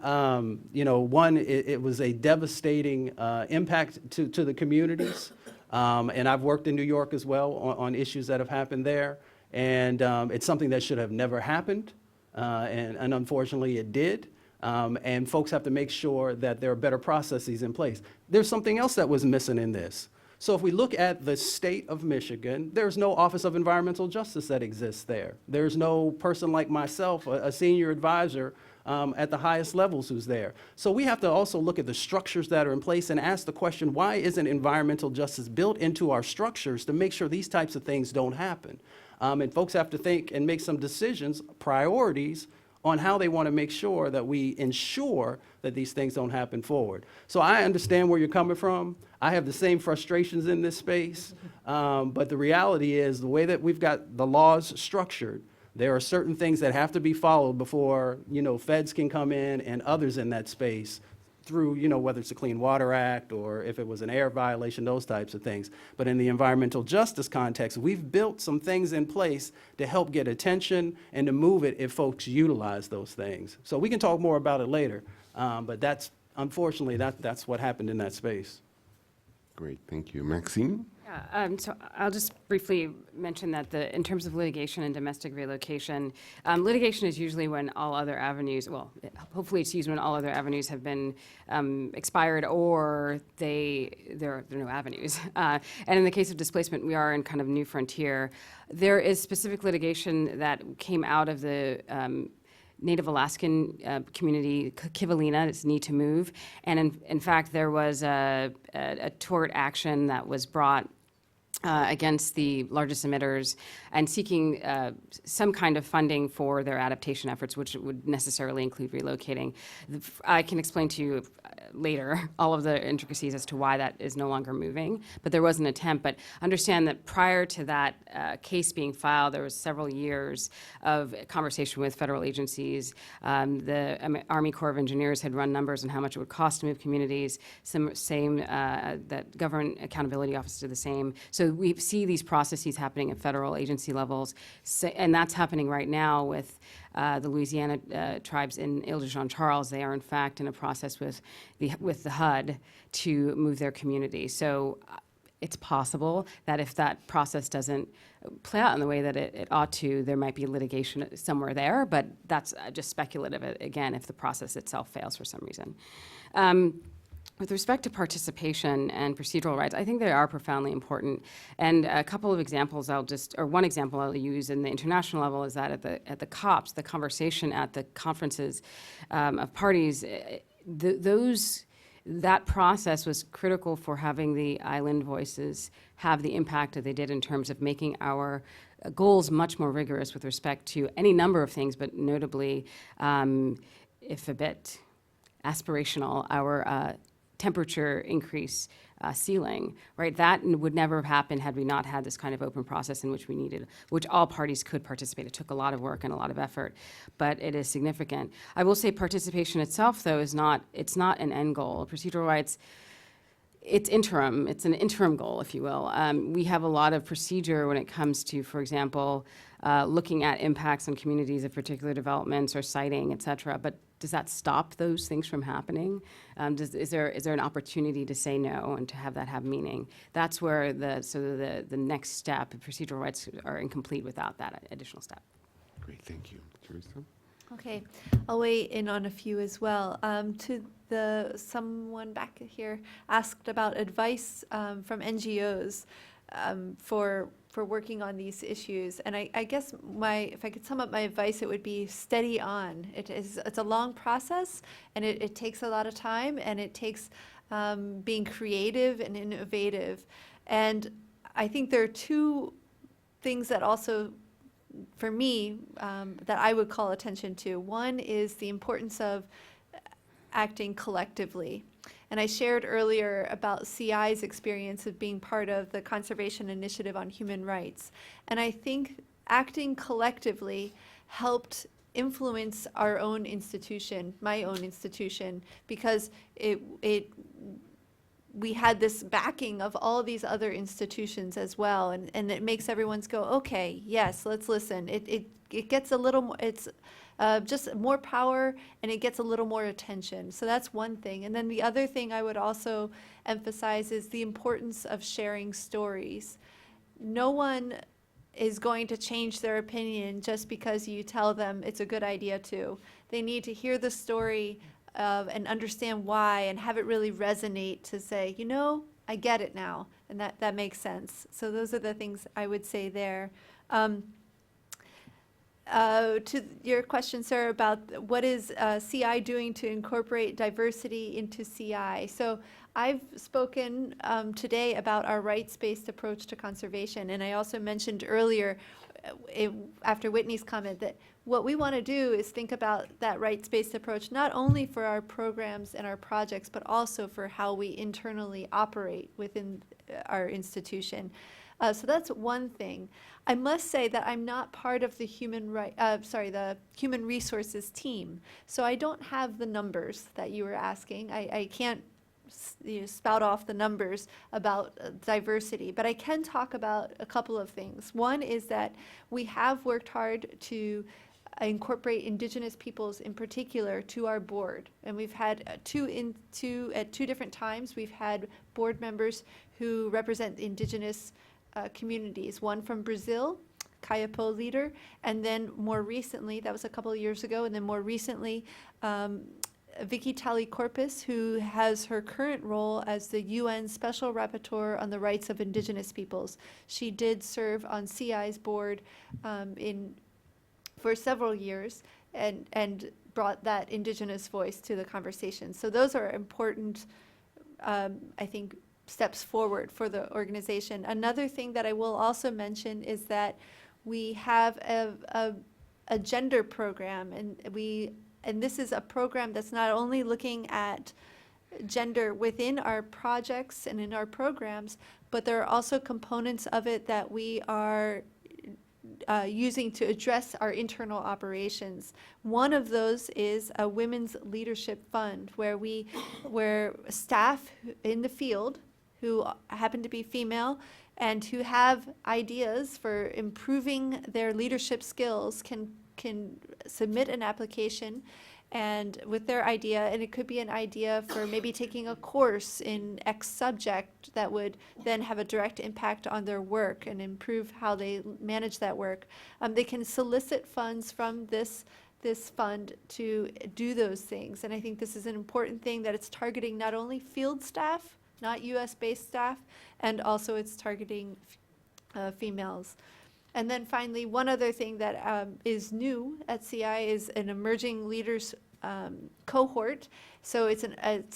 you know, one, it was a devastating impact to the communities. And I've worked in New York as well on issues that have happened there. And it's something that should have never happened. And unfortunately, it did. And folks have to make sure that there are better processes in place. There's something else that was missing in this. So if we look at the state of Michigan, there's no Office of Environmental Justice that exists there. There's no person like myself, a senior advisor at the highest levels who's there. So we have to also look at the structures that are in place and ask the question, why isn't environmental justice built into our structures to make sure these types of things don't happen? And folks have to think and make some decisions, priorities, on how they want to make sure that we ensure that these things don't happen forward. So I understand where you're coming from. I have the same frustrations in this space, but the reality is the way that we've got the laws structured, there are certain things that have to be followed before, you know, feds can come in and others in that space through, you know, whether it's the Clean Water Act or if it was an air violation, those types of things. But in the environmental justice context, we've built some things in place to help get attention and to move it if folks utilize those things. So we can talk more about it later, but that's, unfortunately, that's what happened in that space. Great, thank you. Maxine? Yeah, so I'll just briefly mention that in terms of litigation and domestic relocation, litigation is usually when all other avenues, well, hopefully it's used when all other avenues have been expired or there are no avenues. And in the case of displacement, we are in kind of new frontier. There is specific litigation that came out of the Native Alaskan community, Kivalina, its need to move. And in fact, there was a tort action that was brought against the largest emitters and seeking some kind of funding for their adaptation efforts, which would necessarily include relocating. I can explain to you later all of the intricacies as to why that is no longer moving, but there was an attempt. But understand that prior to that case being filed, there was several years of conversation with federal agencies. The Army Corps of Engineers had run numbers on how much it would cost to move communities. That Government Accountability Office did the same. So we see these processes happening at federal agency levels, and that's happening right now with the Louisiana tribes in Ile-de-Jean Charles. They are in fact in a process with the HUD to move their community. So it's possible that if that process doesn't play out in the way that it ought to, there might be litigation somewhere there, but that's just speculative, again, if the process itself fails for some reason. With respect to participation and procedural rights, I think they are profoundly important. And a couple of examples one example I'll use in the international level is that at the COPs, the conversation at the conferences of parties, that process was critical for having the island voices have the impact that they did in terms of making our goals much more rigorous with respect to any number of things, but notably, if a bit aspirational, our temperature increase ceiling, right? That would never have happened had we not had this kind of open process in which all parties could participate. It took a lot of work and a lot of effort, but it is significant. I will say participation itself, though, it's not an end goal. Procedural rights, it's interim. It's an interim goal, if you will. We have a lot of procedure when it comes to, for example, looking at impacts on communities of particular developments or siting, et cetera. But does that stop those things from happening? Is there an opportunity to say no and to have that have meaning? That's where the next step, procedural rights are incomplete without that additional step. Great, thank you. Teresa? Okay, I'll weigh in on a few as well. Someone back here asked about advice from NGOs for working on these issues, and I guess if I could sum up my advice, it would be steady on. It's a long process, and it takes a lot of time, and it takes being creative and innovative. And I think there are two things that also, for me, that I would call attention to. One is the importance of acting collectively. And I shared earlier about CI's experience of being part of the Conservation Initiative on Human Rights. And I think acting collectively helped influence our own institution, my own institution, because we had this backing of all these other institutions as well, and it makes everyone's go, okay, yes, let's listen. It gets a little more, it's just more power, and it gets a little more attention. So that's one thing. And then the other thing I would also emphasize is the importance of sharing stories. No one is going to change their opinion just because you tell them it's a good idea to. They need to hear the story and understand why, and have it really resonate to say, you know, I get it now, and that makes sense. So those are the things I would say there. To your question, sir, about what is CI doing to incorporate diversity into CI. So I've spoken today about our rights-based approach to conservation, and I also mentioned earlier, after Whitney's comment, that what we want to do is think about that rights-based approach not only for our programs and our projects, but also for how we internally operate within our institution. So that's one thing. I must say that I'm not part of the human resources team. So I don't have the numbers that you were asking. I can't spout off the numbers about diversity, but I can talk about a couple of things. One is that we have worked hard to incorporate Indigenous peoples in particular to our board. And we've had at two different times, we've had board members who represent Indigenous communities, one from Brazil, Kayapo leader, and then more recently, that was a couple of years ago, and then more recently, Vicky Talley-Corpus, who has her current role as the UN Special Rapporteur on the Rights of Indigenous Peoples. She did serve on CI's board for several years and brought that Indigenous voice to the conversation. So those are important, I think, steps forward for the organization. Another thing that I will also mention is that we have a gender program, and this is a program that's not only looking at gender within our projects and in our programs, but there are also components of it that we are using to address our internal operations. One of those is a women's leadership fund where staff in the field who happen to be female and who have ideas for improving their leadership skills can submit an application and with their idea, and it could be an idea for maybe taking a course in X subject that would then have a direct impact on their work and improve how they manage that work. They can solicit funds from this fund to do those things, and I think this is an important thing, that it's targeting not only field staff, not US-based staff, and also it's targeting females. And then finally, one other thing that is new at CI is an emerging leaders cohort. So it's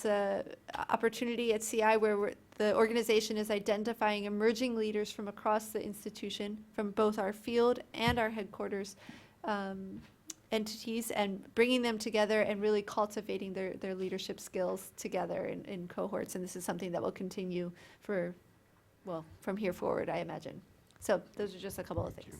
a opportunity at CI where the organization is identifying emerging leaders from across the institution, from both our field and our headquarters entities, and bringing them together and really cultivating their leadership skills together in cohorts. And this is something that will continue from here forward, I imagine. So those are just a couple of things.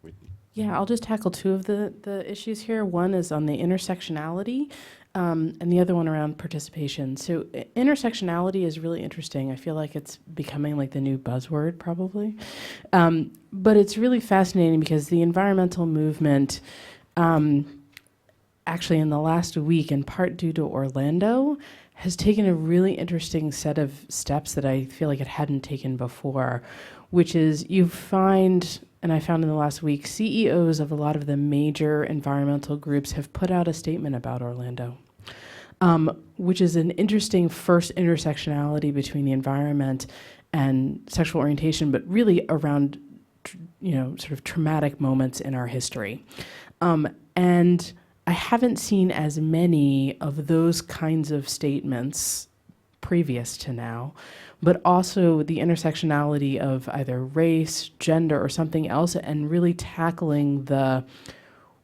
Whitney. Yeah, I'll just tackle two of the issues here. One is on the intersectionality, and the other one around participation. So intersectionality is really interesting. I feel like it's becoming like the new buzzword, probably. But it's really fascinating because the environmental movement, actually in the last week, in part due to Orlando, has taken a really interesting set of steps that I feel like it hadn't taken before, which is you find, and I found in the last week, CEOs of a lot of the major environmental groups have put out a statement about Orlando, which is an interesting first intersectionality between the environment and sexual orientation, but really around, sort of traumatic moments in our history. And I haven't seen as many of those kinds of statements previous to now, but also the intersectionality of either race, gender, or something else, and really tackling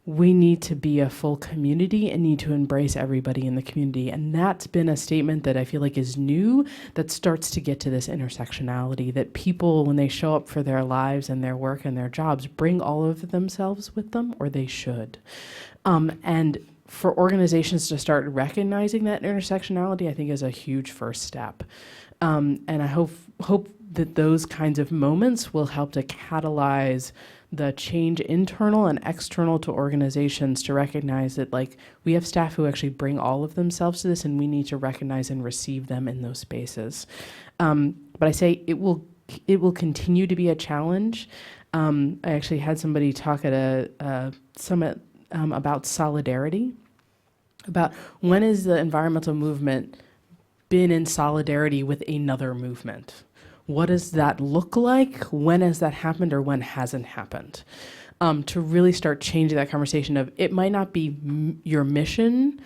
we need to be a full community and need to embrace everybody in the community. And that's been a statement that I feel like is new, that starts to get to this intersectionality, that people, when they show up for their lives and their work and their jobs, bring all of themselves with them, or they should. And for organizations to start recognizing that intersectionality, I think is a huge first step. And I hope that those kinds of moments will help to catalyze the change internal and external to organizations to recognize that, like, we have staff who actually bring all of themselves to this, and we need to recognize and receive them in those spaces. But I say it will continue to be a challenge. I actually had somebody talk at a summit about solidarity, about when has the environmental movement been in solidarity with another movement? What does that look like? When has that happened, or when hasn't happened? To really start changing that conversation of, it might not be your mission,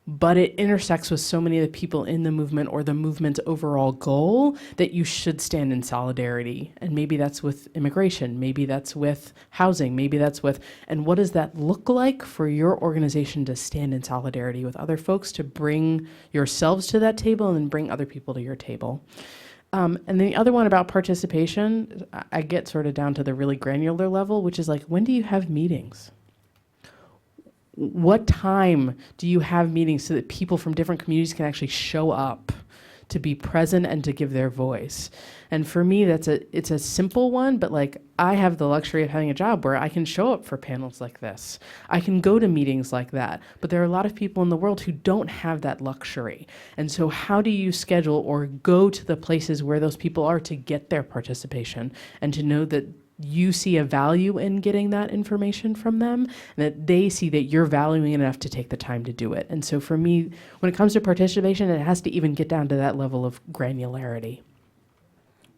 but it intersects with so many of the people in the movement or the movement's overall goal that you should stand in solidarity. And maybe that's with immigration, maybe that's with housing, maybe that's with, and what does that look like for your organization to stand in solidarity with other folks, to bring yourselves to that table and then bring other people to your table. And then the other one about participation, I get sort of down to the really granular level, which is like, when do you have meetings? What time do you have meetings so that people from different communities can actually show up to be present and to give their voice? And for me, it's a simple one, but like, I have the luxury of having a job where I can show up for panels like this. I can go to meetings like that, but there are a lot of people in the world who don't have that luxury. And so how do you schedule or go to the places where those people are to get their participation and to know that you see a value in getting that information from them, and that they see that you're valuing it enough to take the time to do it. And so for me, when it comes to participation, it has to even get down to that level of granularity.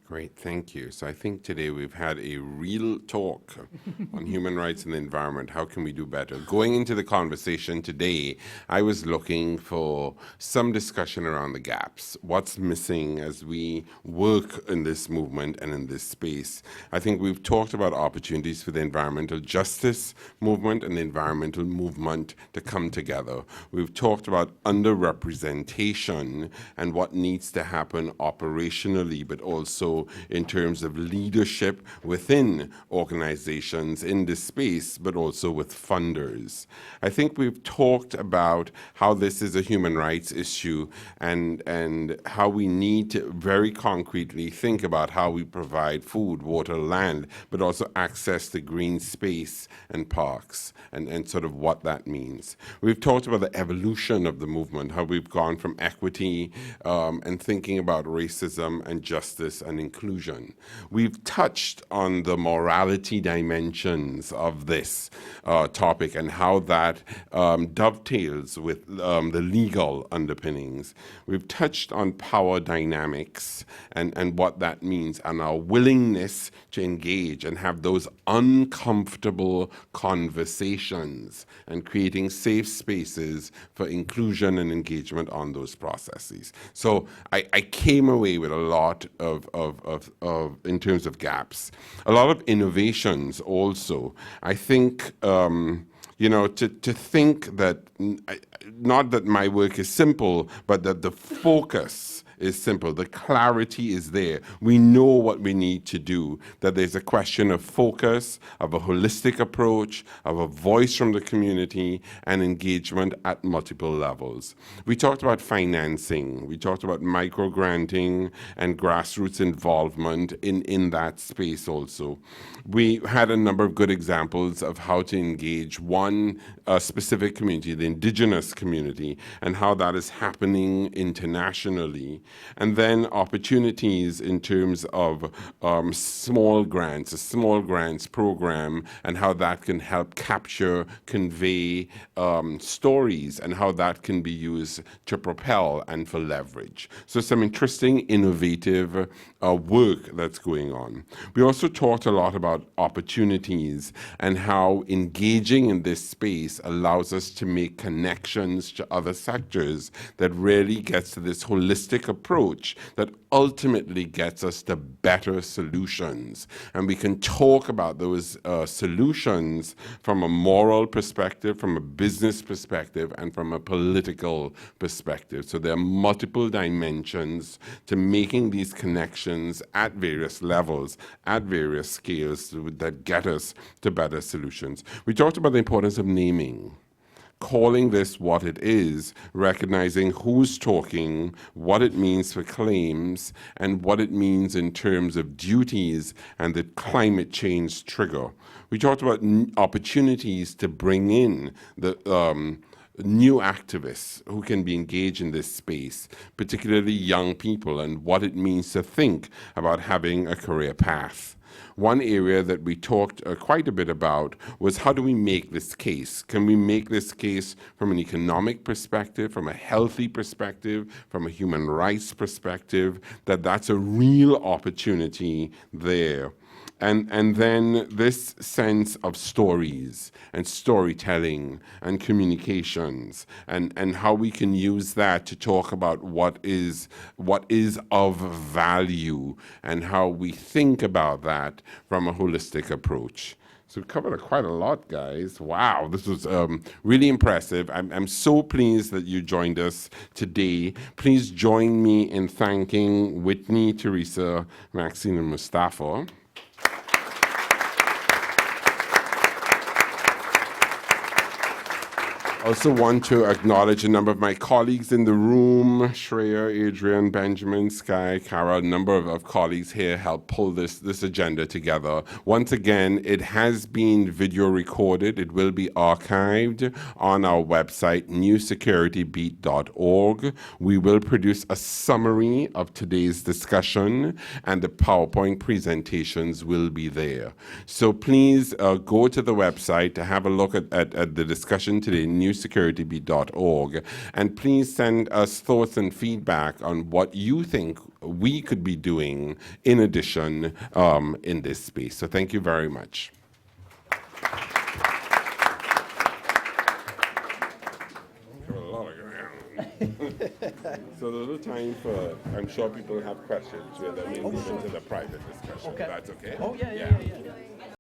Great, thank you. So I think today we've had a real talk on human rights and the environment. How can we do better? Going into the conversation today, I was looking for some discussion around the gaps. What's missing as we work in this movement and in this space? I think we've talked about opportunities for the environmental justice movement and the environmental movement to come together. We've talked about underrepresentation and what needs to happen operationally, but also in terms of leadership within organizations in this space, but also with funders. I think we've talked about how this is a human rights issue and how we need to very concretely think about how we provide food, water, land, but also access to green space and parks and sort of what that means. We've talked about the evolution of the movement, how we've gone from equity and thinking about racism and justice and inclusion. We've touched on the morality dimensions of this topic and how that dovetails with the legal underpinnings. We've touched on power dynamics and what that means, and our willingness to engage and have those uncomfortable conversations and creating safe spaces for inclusion and engagement on those processes. So I came away with a lot of in terms of gaps. A lot of innovations also. I think, to think that, not that my work is simple, but that the focus is simple. The clarity is there. We know what we need to do, that there's a question of focus, of a holistic approach, of a voice from the community, and engagement at multiple levels. We talked about financing. We talked about micro-granting and grassroots involvement in that space also. We had a number of good examples of how to engage one specific community, the indigenous community, and how that is happening internationally. And then opportunities in terms of small grants, a small grants program, and how that can help capture, convey stories, and how that can be used to propel and for leverage. So some interesting, innovative work that's going on. We also talked a lot about opportunities and how engaging in this space allows us to make connections to other sectors that really gets to this holistic approach that ultimately gets us to better solutions. And we can talk about those solutions from a moral perspective, from a business perspective, and from a political perspective. So there are multiple dimensions to making these connections at various levels, at various scales that get us to better solutions. We talked about the importance of naming, calling this what it is, recognizing who's talking, what it means for claims, and what it means in terms of duties and the climate change trigger. We talked about opportunities to bring in the new activists who can be engaged in this space, particularly young people, and what it means to think about having a career path. One area that we talked quite a bit about was how do we make this case? Can we make this case from an economic perspective, from a healthy perspective, from a human rights perspective, that that's a real opportunity there? And then this sense of stories and storytelling and communications and how we can use that to talk about what is of value and how we think about that from a holistic approach. So we covered quite a lot, guys. Wow, this was really impressive. I'm so pleased that you joined us today. Please join me in thanking Whitney, Teresa, Maxine, and Mustafa. I also want to acknowledge a number of my colleagues in the room, Shreya, Adrian, Benjamin, Sky, Cara, a number of colleagues here helped pull this agenda together. Once again, it has been video recorded. It will be archived on our website, newsecuritybeat.org. We will produce a summary of today's discussion, and the PowerPoint presentations will be there. So please go to the website to have a look at the discussion today, newsecuritybeat.org, and please send us thoughts and feedback on what you think we could be doing in addition in this space. So thank you very much. So there's a little time for, I'm sure people have questions, where then we'll move into the private discussion. Okay. That's okay? Oh, yeah.